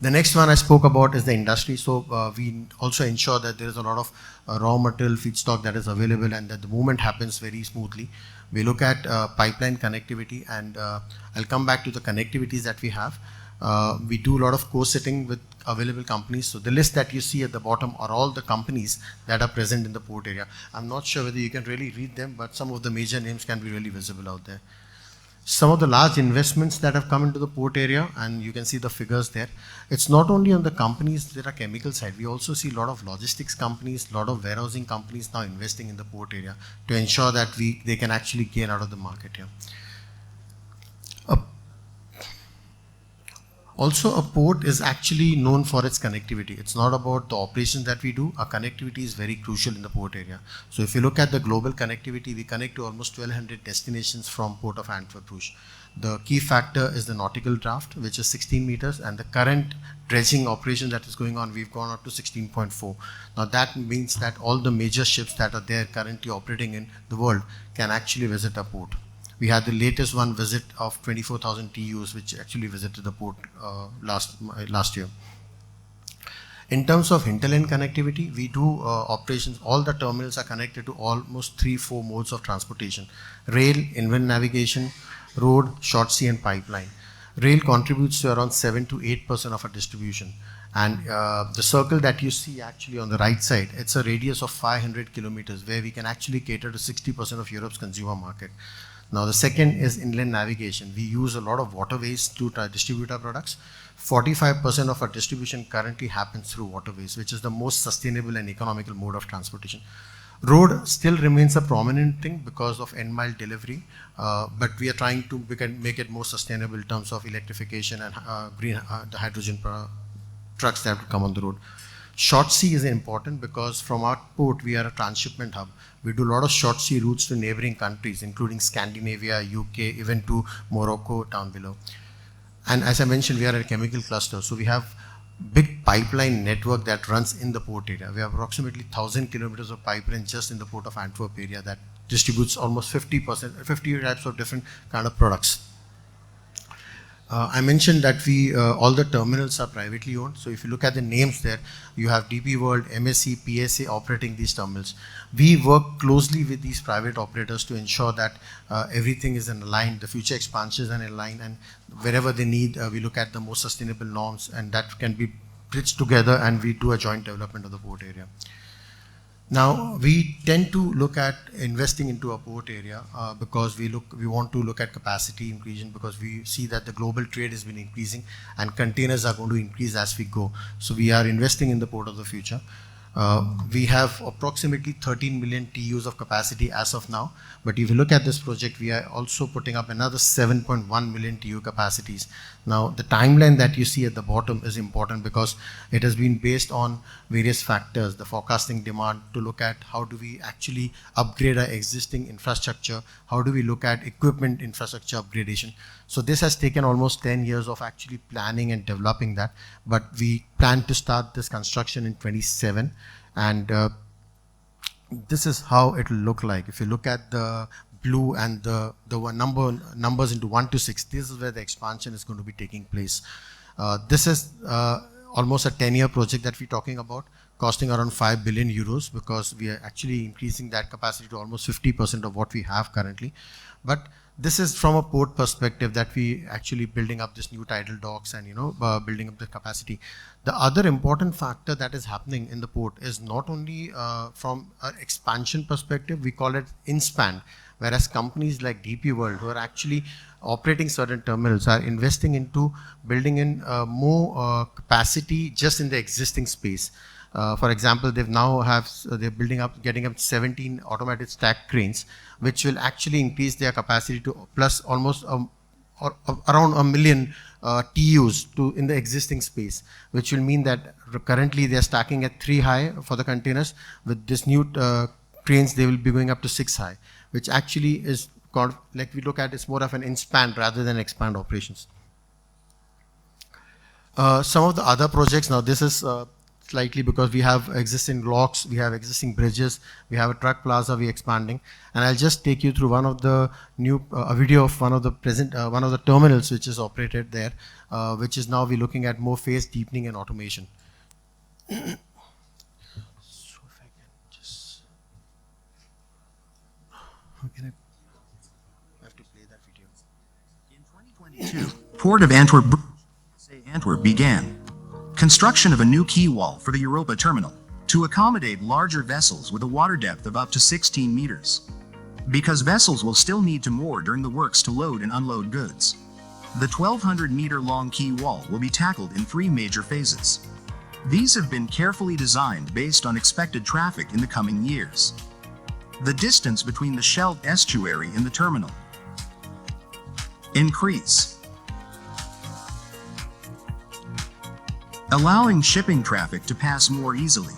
[SPEAKER 7] The next one I spoke about is the industry. So we also ensure that there is a lot of raw material feedstock that is available and that the movement happens very smoothly. We look at pipeline connectivity, and I'll come back to the connectivities that we have. We do a lot of co-sitting with available companies. So the list that you see at the bottom are all the companies that are present in the port area. I'm not sure whether you can really read them, but some of the major names can be really visible out there. Some of the large investments that have come into the port area, and you can see the figures there. It's not only on the companies that are chemical side. We also see a lot of logistics companies, a lot of warehousing companies now investing in the port area to ensure that they can actually gain out of the market here. Also, a port is actually known for its connectivity. It's not about the operations that we do. Our connectivity is very crucial in the port area. So if you look at the global connectivity, we connect to almost 1,200 destinations from Port of Antwerp, Rouge. The key factor is the nautical draft, which is 16 meters, and the current dredging operation that is going on, we've gone up to 16.4. Now that means that all the major ships that are there currently operating in the world can actually visit our port. We had the latest one visit of 24,000 TUs, which actually visited the port last year. In terms of hinterland connectivity, we do operations. All the terminals are connected to almost 3-4 modes of transportation: rail, inland navigation, road, short sea, and pipeline. Rail contributes to around 7 to 8% of our distribution. And the circle that you see actually on the right side, it's a radius of 500 kilometers where we can actually cater to 60% of Europe's consumer market. Now the second is inland navigation. We use a lot of waterways to distribute our products. 45% of our distribution currently happens through waterways, which is the most sustainable and economical mode of transportation. Road still remains a prominent thing because of end mile delivery, but we are trying to make it more sustainable in terms of electrification and the hydrogen trucks that will come on the road. Short sea is important because from our port, we are a transshipment hub. We do a lot of short sea routes to neighboring countries, including Scandinavia, UK, even to Morocco down below. And as I mentioned, we are a chemical cluster. So we have big pipeline network that runs in the port area. We have approximately 1,000 kilometers of pipeline just in the port of Antwerp area that distributes almost 50 types of different kind of products. I mentioned that all the terminals are privately owned. So if you look at the names there, you have DP World, MSC, PSA operating these terminals. We work closely with these private operators to ensure that everything is in line, the future expansions are in line, and wherever they need, we look at the most sustainable norms, and that can be bridged together, and we do a joint development of the port area. Now, we tend to look at investing into a port area because we want to look at capacity increase because we see that the global trade has been increasing and containers are going to increase as we go. So we are investing in the port of the future. We have approximately 13 million TEUs of capacity as of now. But if you look at this project, we are also putting up another 7.1 million TEU capacities. Now, the timeline that you see at the bottom is important because it has been based on various factors, the forecasting demand, to look at how do we actually upgrade our existing infrastructure, how do we look at equipment infrastructure upgradation. So this has taken almost 10 years of actually planning and developing that, but we plan to start this construction in 27, and this is how it will look like. If you look at the blue and the numbers into 1 to 6, this is where the expansion is going to be taking place. This is almost a 10-year project that we're talking about, costing around 5 billion euros because we are actually increasing that capacity to almost 50% of what we have currently. But this is from a port perspective that we actually building up this new tidal docks and building up the capacity. The other important factor that is happening in the port is not only from an expansion perspective, we call it INSPAN, whereas companies like DP World, who are actually operating certain terminals, are investing into building in more capacity just in the existing space. For example, they're building up, getting up 17 automated stack cranes, which will actually increase their capacity to plus almost around 1 million TEUs in the existing space, which will mean that currently they're stacking at 3 high for the containers. With this new cranes, they will be going up to 6 high, which actually is called, like we look at, it's more of an INSPAN rather than expand operations. Some of the other projects, now this is slightly because we have existing locks, we have existing bridges, we have a truck plaza we're expanding, and I'll just take you through one of the new a video of one of the terminals which is operated there, which is now we're looking at more phase deepening and automation. So if I can just, how can I have to play that video.
[SPEAKER 8] In 2022, Port of Antwerp began construction of a new quay wall for the Europa terminal to accommodate larger vessels with a water depth of up to 16 meters. Because vessels will still need to moor during the works to load and unload goods, the 1,200-meter-long quay wall will be tackled in 3 major phases. These have been carefully designed based on expected traffic in the coming years. The distance between the Scheldt estuary and the terminal increase, allowing shipping traffic to pass more easily.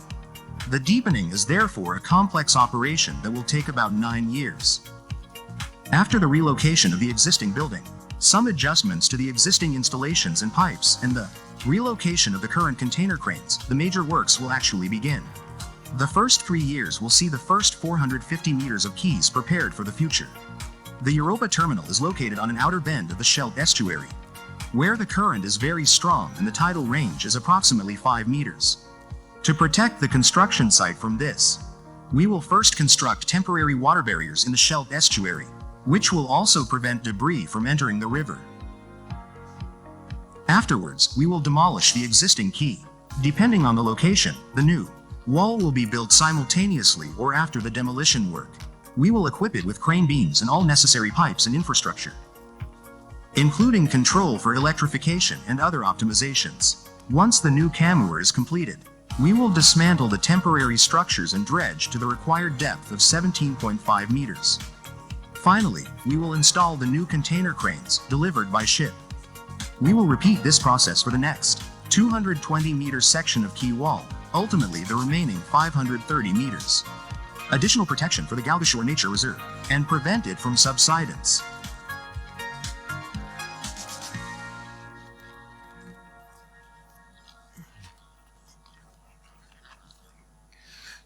[SPEAKER 8] The deepening is therefore a complex operation that will take about 9 years. After the relocation of the existing building, some adjustments to the existing installations and pipes, and the relocation of the current container cranes, the major works will actually begin. The first 3 years will see the first 450 meters of quays prepared for the future. The Europa terminal is located on an outer bend of the Scheldt estuary, where the current is very strong and the tidal range is approximately 5 meters. To protect the construction site from this, we will first construct temporary water barriers in the Scheldt estuary, which will also prevent debris from entering the river. Afterwards, we will demolish the existing quay. Depending on the location, the new wall will be built simultaneously or after the demolition work. We will equip it with crane beams and all necessary pipes and infrastructure, including control for electrification and other optimizations. Once the new camera is completed, we will dismantle the temporary structures and dredge to the required depth of 17.5 meters. Finally, we will install the new container cranes delivered by ship. We will repeat this process for the next 220-meter section of quay wall, ultimately the remaining 530 meters. Additional protection for the Galgashore Nature Reserve, and prevent it from subsidence.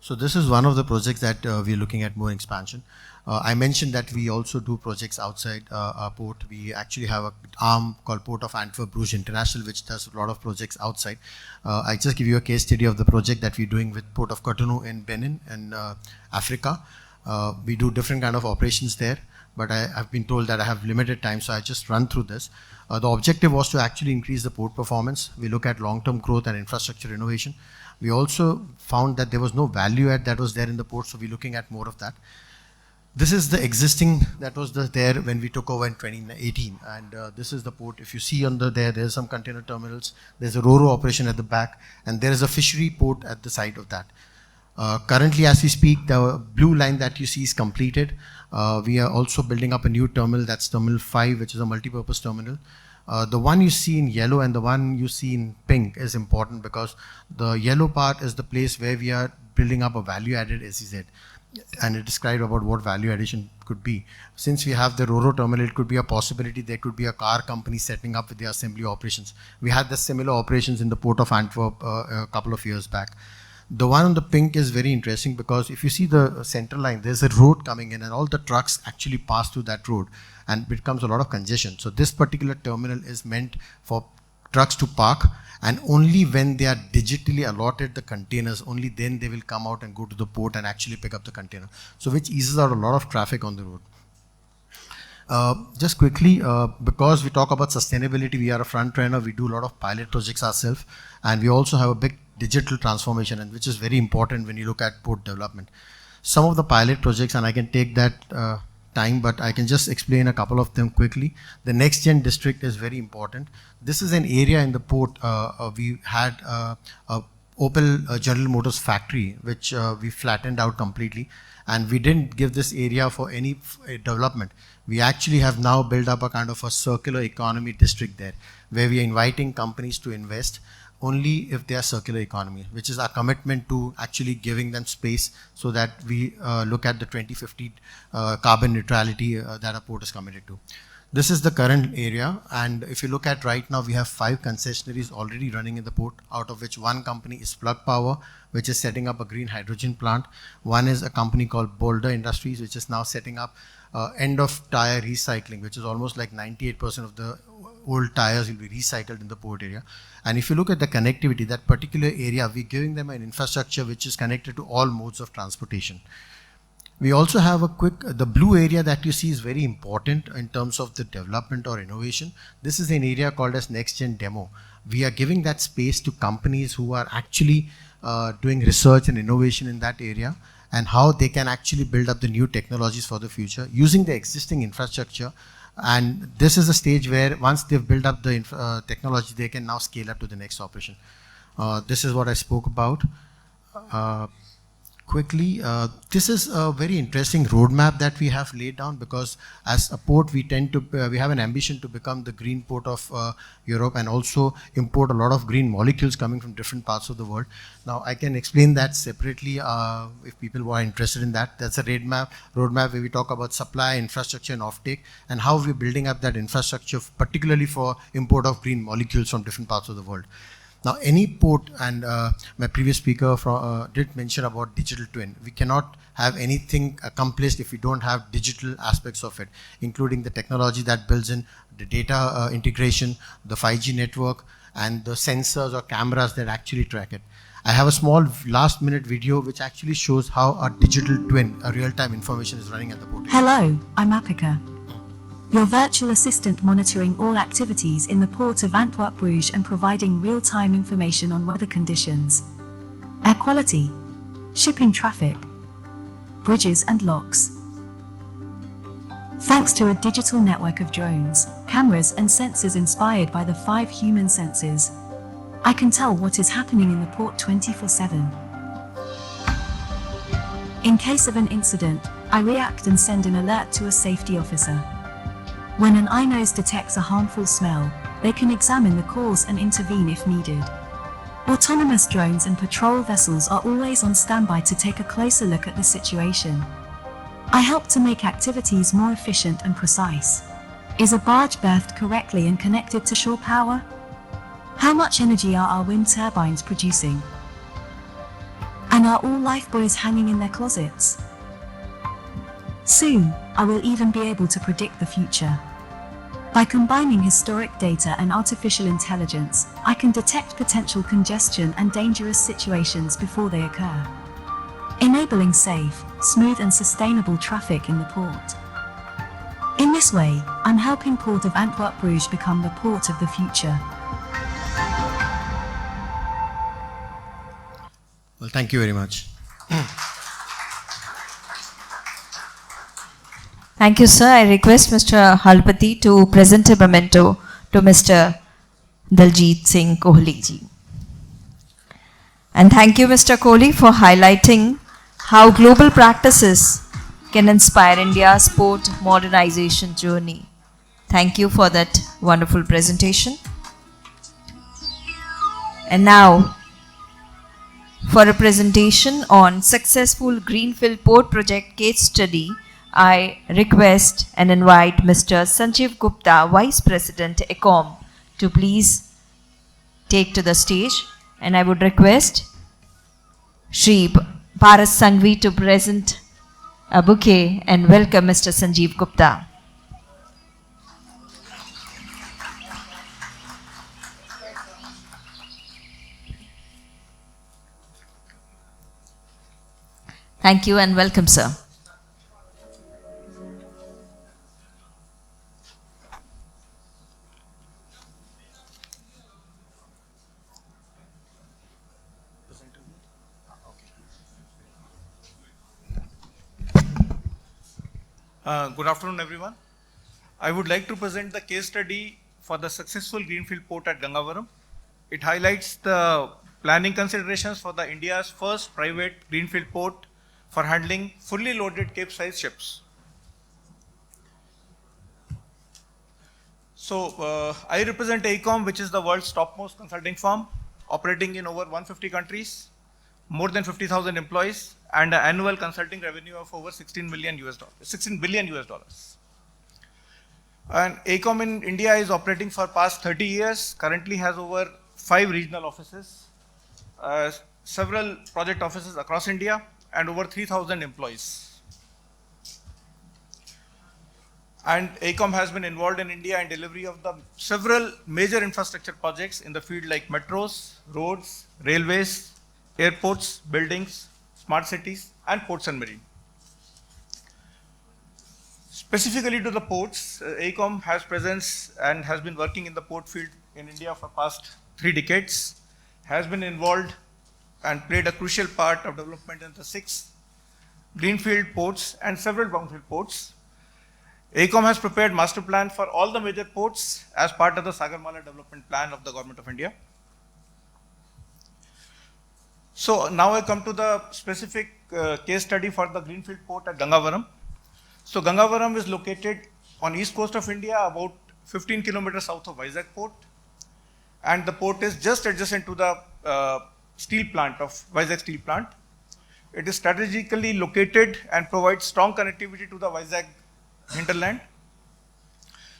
[SPEAKER 7] So this is one of the projects that we're looking at more expansion. I mentioned that we also do projects outside our port. We actually have an arm called Port of Antwerp Bruges International, which does a lot of projects outside. I just give you a case study of the project that we're doing with Port of Cotonou in Benin in Africa. We do different kind of operations there, but I've been told that I have limited time, so I just run through this. The objective was to actually increase the port performance. We look at long-term growth and infrastructure innovation. We also found that there was no value add that was there in the port, so we're looking at more of that. This is the existing that was there when we took over in 2018, and this is the port. If you see under there's some container terminals, there's a ro-ro operation at the back, and there is a fishery port at the side of that. Currently, as we speak, the blue line that you see is completed. We are also building up a new terminal, that's Terminal 5, which is a multi-purpose terminal. The one you see in yellow and the one you see in pink is important because the yellow part is the place where we are building up a value-added SEZ. And it described about what value addition could be. Since we have the ro-ro terminal, it could be a possibility there could be a car company setting up with the assembly operations. We had the similar operations in the port of Antwerp a couple of years back. The one on the pink is very interesting because if you see the center line, there's a road coming in and all the trucks actually pass through that road and it becomes a lot of congestion. So this particular terminal is meant for trucks to park, and only when they are digitally allotted the containers, only then they will come out and go to the port and actually pick up the container. So which eases out a lot of traffic on the road. Just quickly, because we talk about sustainability, we are a front runner, we do a lot of pilot projects ourselves, and we also have a big digital transformation, and which is very important when you look at port development. Some of the pilot projects, and I can take that time, but I can just explain a couple of them quickly. The next gen district is very important. This is an area in the port. We had a Opel General Motors factory, which we flattened out completely, and we didn't give this area for any development. We actually have now built up a kind of a circular economy district there, where we are inviting companies to invest only if they are circular economy, which is our commitment to actually giving them space so that we look at the 2050 carbon neutrality that our port is committed to. This is the current area, and if you look at right now, we have 5 concessionaries already running in the port, out of which one company is Plug Power, which is setting up a green hydrogen plant. One is a company called Boulder Industries, which is now setting up end of tire recycling, which is almost like 98% of the old tires will be recycled in the port area. And if you look at the connectivity, that particular area, we're giving them an infrastructure which is connected to all modes of transportation. We also have the blue area that you see is very important in terms of the development or innovation. This is an area called as Next Gen Demo. We are giving that space to companies who are actually doing research and innovation in that area, and how they can actually build up the new technologies for the future using the existing infrastructure. And this is a stage where once they've built up the technology, they can now scale up to the next operation. This is what I spoke about. Quickly, this is a very interesting roadmap that we have laid down, because as a port, we have an ambition to become the green port of Europe, and also import a lot of green molecules coming from different parts of the world. Now, I can explain that separately if people are interested in that. That's a roadmap where we talk about supply, infrastructure, and offtake, and how we're building up that infrastructure, particularly for import of green molecules from different parts of the world. Now, any port, and my previous speaker did mention about digital twin. We cannot have anything accomplished if we don't have digital aspects of it, including the technology that builds in the data integration, the 5G network, and the sensors or cameras that actually track it. I have a small last-minute video which actually shows how a digital twin, a real-time information, is running at the port.
[SPEAKER 9] Hello, I'm Apika, your virtual assistant monitoring all activities in the port of Antwerp Bruges and providing real-time information on weather conditions, air quality, shipping traffic, bridges and locks. Thanks to a digital network of drones, cameras and sensors inspired by the 5 human senses, I can tell what is happening in the port 24/7. In case of an incident, I react and send an alert to a safety officer. When an iNose detects a harmful smell, they can examine the cause and intervene if needed. Autonomous drones and patrol vessels are always on standby to take a closer look at the situation. I help to make activities more efficient and precise. Is a barge berthed correctly and connected to shore power? How much energy are our wind turbines producing? And are all lifebuoys hanging in their closets? Soon, I will even be able to predict the future. By combining historic data and artificial intelligence, I can detect potential congestion and dangerous situations before they occur, enabling safe, smooth and sustainable traffic in the port. In this way, I'm helping Port of Antwerp Bruges become the port of the future.
[SPEAKER 7] Well, thank you very much.
[SPEAKER 1] Thank you, sir. I request Mr. Halpati to present a memento to Mr. Daljit Singh Kohli ji. And thank you, Mr. Kohli, for highlighting how global practices can inspire India's sport modernization journey. Thank you for that wonderful presentation. And now, for a presentation on successful Greenfield Port Project case study, I request and invite Mr. Sanjeev Gupta, Vice President ECOM, to please take to the stage. And I would request Shri Paras Sanghvi to present a bouquet and welcome Mr. Sanjeev Gupta. Thank you and welcome, sir.
[SPEAKER 10] Good afternoon, everyone. I would like to present the case study for the successful Greenfield Port at Gangavaram. It highlights the planning considerations for the India's first private Greenfield port for handling fully loaded Cape-size ships. So, I represent AECOM, which is the world's topmost consulting firm, operating in over 150 countries, more than 50,000 employees, and an annual consulting revenue of over $16 billion. And AECOM in India is operating for past 30 years, currently has over 5 regional offices, several project offices across India, and over 3,000 employees. And AECOM has been involved in India in delivery of the several major infrastructure projects in the field like metros, roads, railways, airports, buildings, smart cities, and ports and marine. Specifically to the ports, AECOM has presence and has been working in the port field in India for past 3 decades, has been involved and played a crucial part of development in the 6 greenfield ports and several brownfield ports. AECOM has prepared master plan for all the major ports as part of the Sagarmala development plan of the Government of India. So now I come to the specific case study for the Greenfield Port at Gangavaram. So Gangavaram is located on east coast of India, about 15 kilometers south of Vizag port. And the port is just adjacent to the steel plant of Vizag steel plant. It is strategically located and provides strong connectivity to the Vizag hinterland.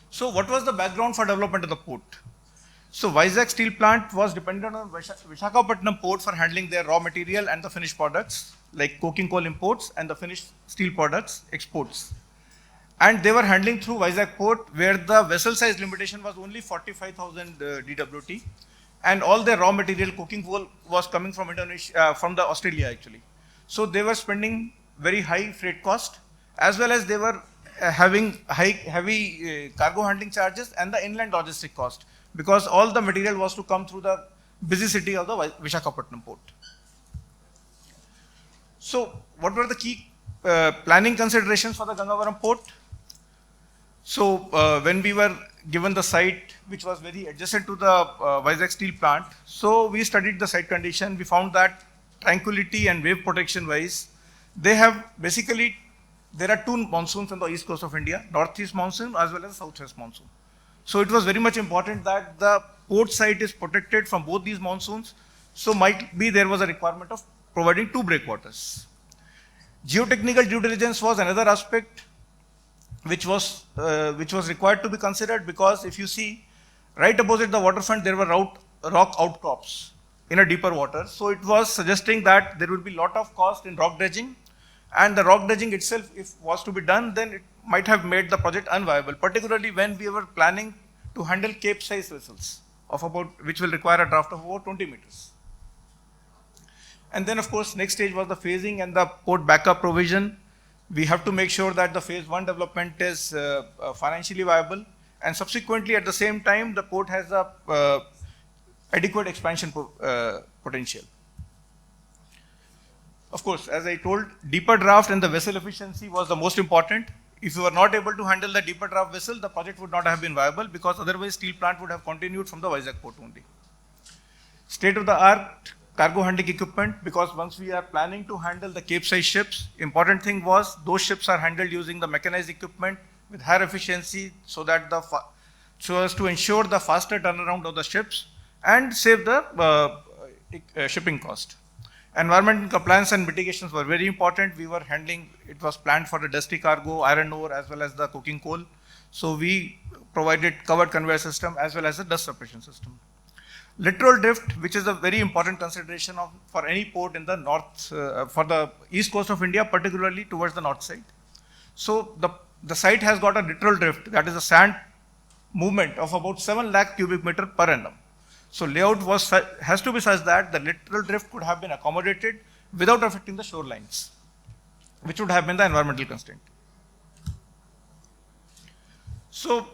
[SPEAKER 10] So what was the background for development of the port? So Vizag steel plant was dependent on Visakhapatnam port for handling their raw material and the finished products like coking coal imports and the finished steel products exports. And they were handling through Vizag port where the vessel size limitation was only 45,000 DWT, and all their raw material coking coal was coming from Indonesia, from the Australia actually. So they were spending very high freight cost, as well as they were having heavy cargo handling charges and the inland logistic cost, because all the material was to come through the busy city of the Visakhapatnam port. So what were the key planning considerations for the Gangavaram port? So when we were given the site, which was very adjacent to the Vizag steel plant, so we studied the site condition. We found that tranquility and wave protection wise, they have basically, there are 2 monsoons on the east coast of India, northeast monsoon as well as southwest monsoon. So it was very much important that the port site is protected from both these monsoons. So might be there was a requirement of providing 2 breakwaters. Geotechnical due diligence was another aspect which was required to be considered, because if you see right opposite the waterfront there were rock outcrops in a deeper water. So it was suggesting that there would be lot of cost in rock dredging, and the rock dredging itself, if was to be done, then it might have made the project unviable, particularly when we were planning to handle Cape-size vessels of about, which will require a draft of over 20 meters. And then of course, next stage was the phasing and the port backup provision. We have to make sure that the phase 1 development is financially viable, and subsequently at the same time, the port has a adequate expansion potential. Of course, as I told, deeper draft and the vessel efficiency was the most important. If you were not able to handle the deeper draft vessel, the project would not have been viable because otherwise steel plant would have continued from the Vizag port only. State of the art cargo handling equipment, because once we are planning to handle the Cape-size ships, important thing was those ships are handled using the mechanized equipment with higher efficiency so that so as to ensure the faster turnaround of the ships and save the shipping cost. Environmental compliance and mitigations were very important. We were handling, it was planned for the dusty cargo, iron ore, as well as the coking coal. So we provided covered conveyor system as well as a dust suppression system. Littoral drift, which is a very important consideration for any port in the north, for the east coast of India, particularly towards the north side. So the site has got a littoral drift, that is a sand movement of about 7 lakh cubic meter per annum. So layout has to be such that the littoral drift could have been accommodated without affecting the shorelines, which would have been the environmental constraint. So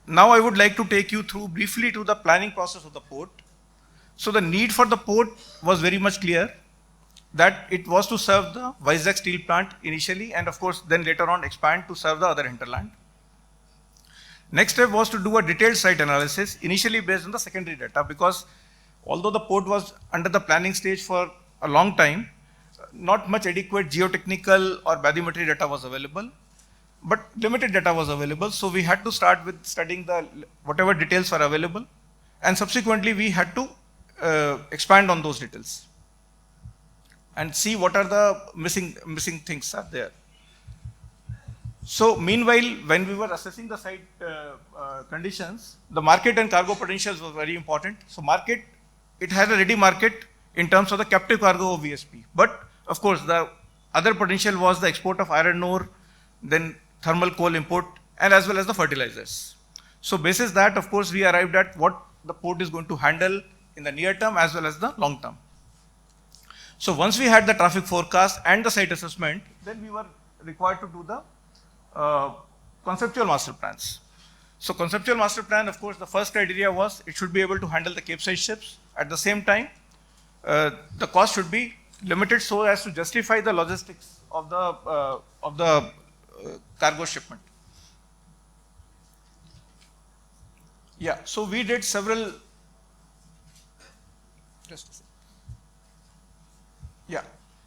[SPEAKER 10] now I would like to take you through briefly to the planning process of the port. So the need for the port was very much clear, that it was to serve the Vizag steel plant initially, and of course then later on expand to serve the other hinterland. Next step was to do a detailed site analysis, initially based on the secondary data, because although the port was under the planning stage for a long time, not much adequate geotechnical or bathymetry data was available, but limited data was available. So we had to start with studying the whatever details were available, and subsequently we had to expand on those details and see what are the missing things are there. So meanwhile, when we were assessing the site conditions, the market and cargo potentials were very important. So market, it has a ready market in terms of the captive cargo of VSP. But of course, the other potential was the export of iron ore, then thermal coal import, and as well as the fertilizers. So basis that, of course, we arrived at what the port is going to handle in the near term as well as the long term. So once we had the traffic forecast and the site assessment, then we were required to do the conceptual master plans. So conceptual master plan, of course, the first criteria was it should be able to handle the Cape-size ships. At the same time, the cost should be limited so as to justify the logistics of the cargo shipment. Yeah, so we did several. Just a second. Yeah,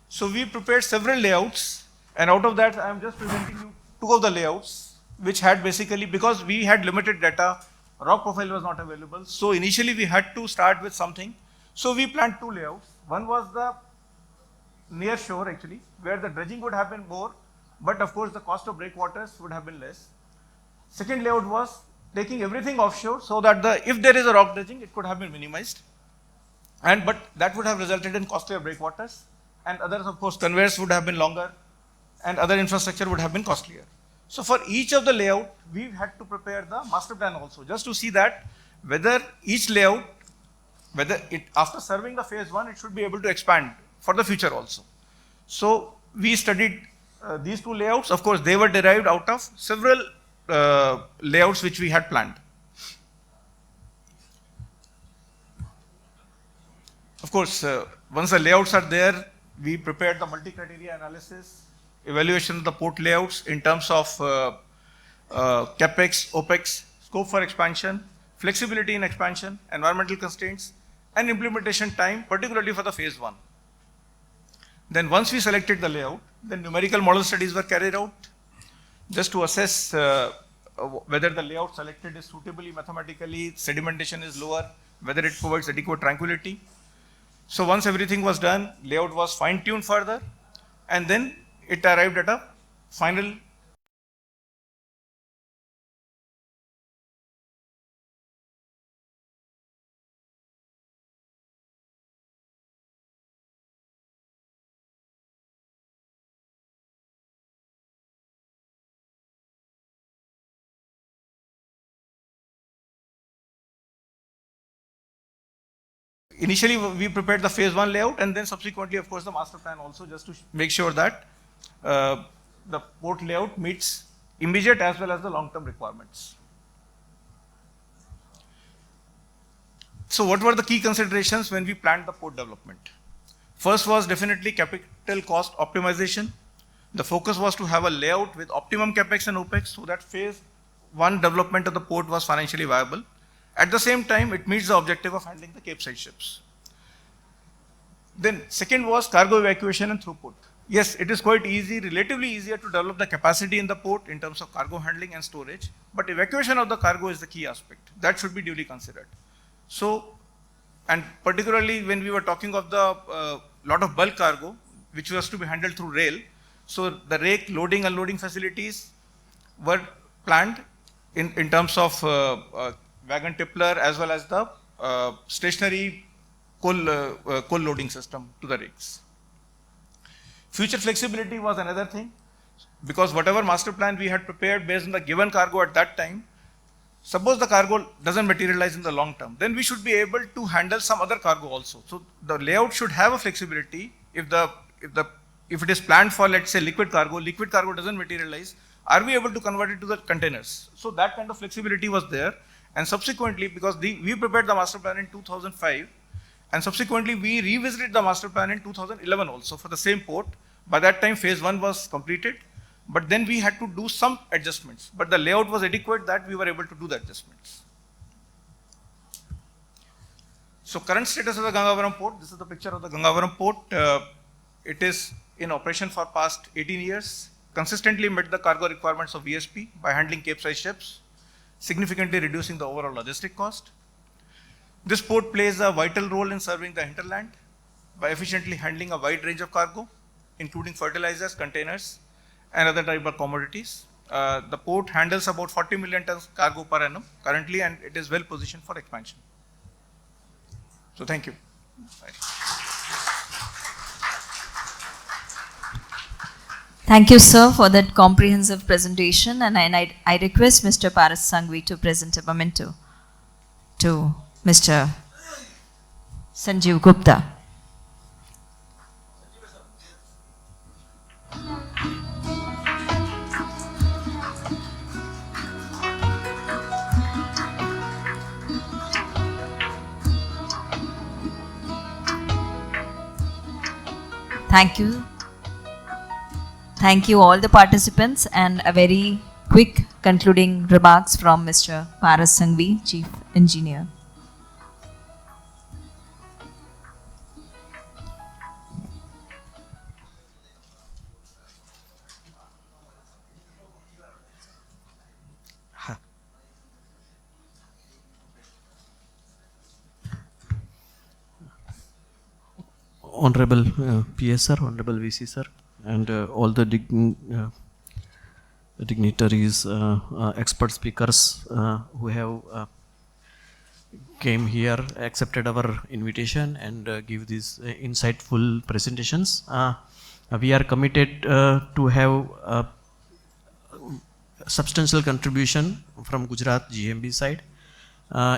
[SPEAKER 10] so we prepared several layouts, and out of that, I am just presenting you 2 of the layouts, which had basically, because we had limited data, rock profile was not available. So initially we had to start with something. So we planned 2 layouts. One was the near shore actually, where the dredging would have been more, but of course the cost of breakwaters would have been less. Second layout was taking everything offshore so that if there is a rock dredging, it could have been minimized. But that would have resulted in costlier breakwaters, and others, of course, conveyors would have been longer, and other infrastructure would have been costlier. So for each of the layout, we had to prepare the master plan also, just to see that whether each layout, after serving the phase 1, it should be able to expand for the future also. So we studied these 2 layouts. Of course, they were derived out of several layouts which we had planned. Of course, once the layouts are there, we prepared the multi-criteria analysis, evaluation of the port layouts in terms of capex, opex, scope for expansion, flexibility in expansion, environmental constraints, and implementation time, particularly for the phase 1. Then once we selected the layout, then numerical model studies were carried out just to assess whether the layout selected is suitably mathematically, sedimentation is lower, whether it provides adequate tranquility. So once everything was done, layout was fine-tuned further, and then it arrived at a final. Initially, we prepared the phase 1 layout, and then subsequently, of course, the master plan also, just to make sure that the port layout meets immediate as well as the long-term requirements. So what were the key considerations when we planned the port development? First was definitely capital cost optimization. The focus was to have a layout with optimum capex and opex so that phase one development of the port was financially viable. At the same time, it meets the objective of handling the Capesize ships. Then second was cargo evacuation and throughput. Yes, it is quite easy, relatively easier to develop the capacity in the port in terms of cargo handling and storage, but evacuation of the cargo is the key aspect. That should be duly considered. So, and particularly when we were talking of the lot of bulk cargo, which was to be handled through rail, so the rake loading, unloading facilities were planned in terms of wagon tippler as well as the stationary coal loading system to the rakes. Future flexibility was another thing, because whatever master plan we had prepared based on the given cargo at that time, suppose the cargo doesn't materialize in the long term, then we should be able to handle some other cargo also. So the layout should have a flexibility. If it is planned for, let's say, liquid cargo doesn't materialize, are we able to convert it to the containers? So that kind of flexibility was there. And subsequently, because we prepared the master plan in 2005, and subsequently we revisited the master plan in 2011 also for the same port. By that time, phase one was completed, but then we had to do some adjustments. But the layout was adequate that we were able to do the adjustments. So current status of the Gangavaram port, this is the picture of the Gangavaram port. It is in operation for past 18 years, consistently met the cargo requirements of VSP by handling Capesize ships, significantly reducing the overall logistic cost. This port plays a vital role in serving the hinterland by efficiently handling a wide range of cargo, including fertilizers, containers, and other type of commodities. The port handles about 40 million tons cargo per annum currently, and it is well positioned for expansion. So thank you. Bye.
[SPEAKER 1] Thank you, sir, for that comprehensive presentation. And I request Mr. Paras Sanghvi to present a memento to Mr. Sanjeev Gupta. Thank you. Thank you all the participants, and a very quick concluding remarks from Mr. Paras Sanghvi, Chief Engineer.
[SPEAKER 11] Honorable PS sir, Honorable VC sir, and all the dignitaries, expert speakers who have came here, accepted our invitation, and give these insightful presentations. We are committed to have substantial contribution from Gujarat GMB side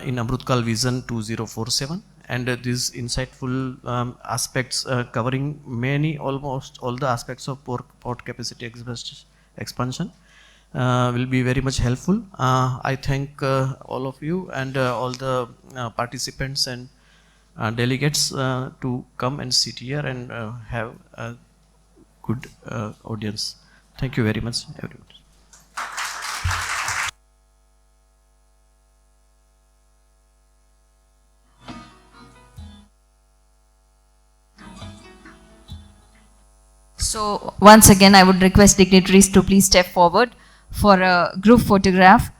[SPEAKER 11] in Amrutkal Vision 2047. And these insightful aspects covering almost all the aspects of port capacity expansion will be very much helpful. I thank all of you and all the participants and delegates to come and sit here and have a good audience. Thank you very much, everyone.
[SPEAKER 1] So once again, I would request dignitaries to please step forward for a group photograph.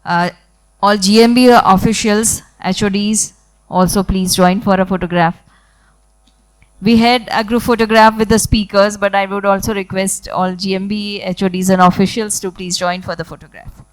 [SPEAKER 1] All GMB officials, HODs, also please join for a photograph. We had a group photograph with the speakers, but I would also request all GMB, HODs and officials to please join for the photograph.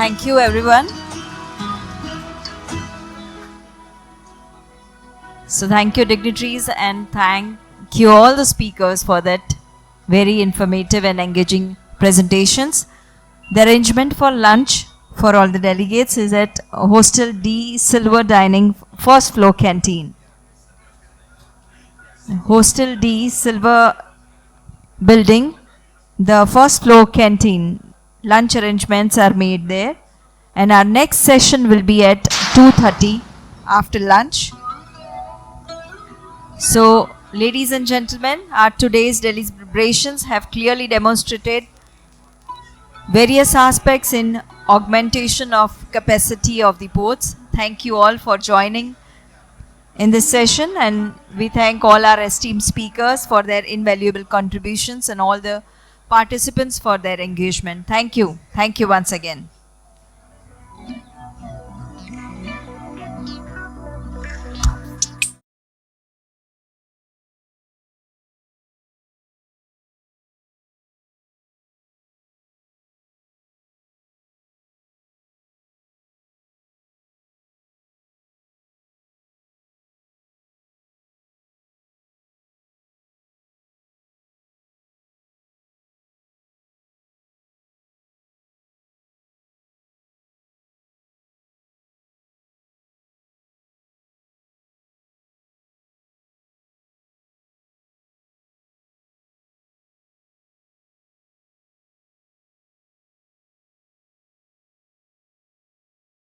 [SPEAKER 1] Thank you, everyone. So thank you, dignitaries, and thank you all the speakers for that very informative and engaging presentations. The arrangement for lunch for all the delegates is at Hostel D Silver Dining, first floor canteen. Hostel D Silver Building, the first floor canteen. Lunch arrangements are made there. And our next session will be at 2:30 after lunch. So, ladies and gentlemen, our today's deliberations have clearly demonstrated various aspects in augmentation of capacity of the ports. Thank you all for joining in this session, and we thank all our esteemed speakers for their invaluable contributions and all the participants for their engagement. Thank you. Thank you once again.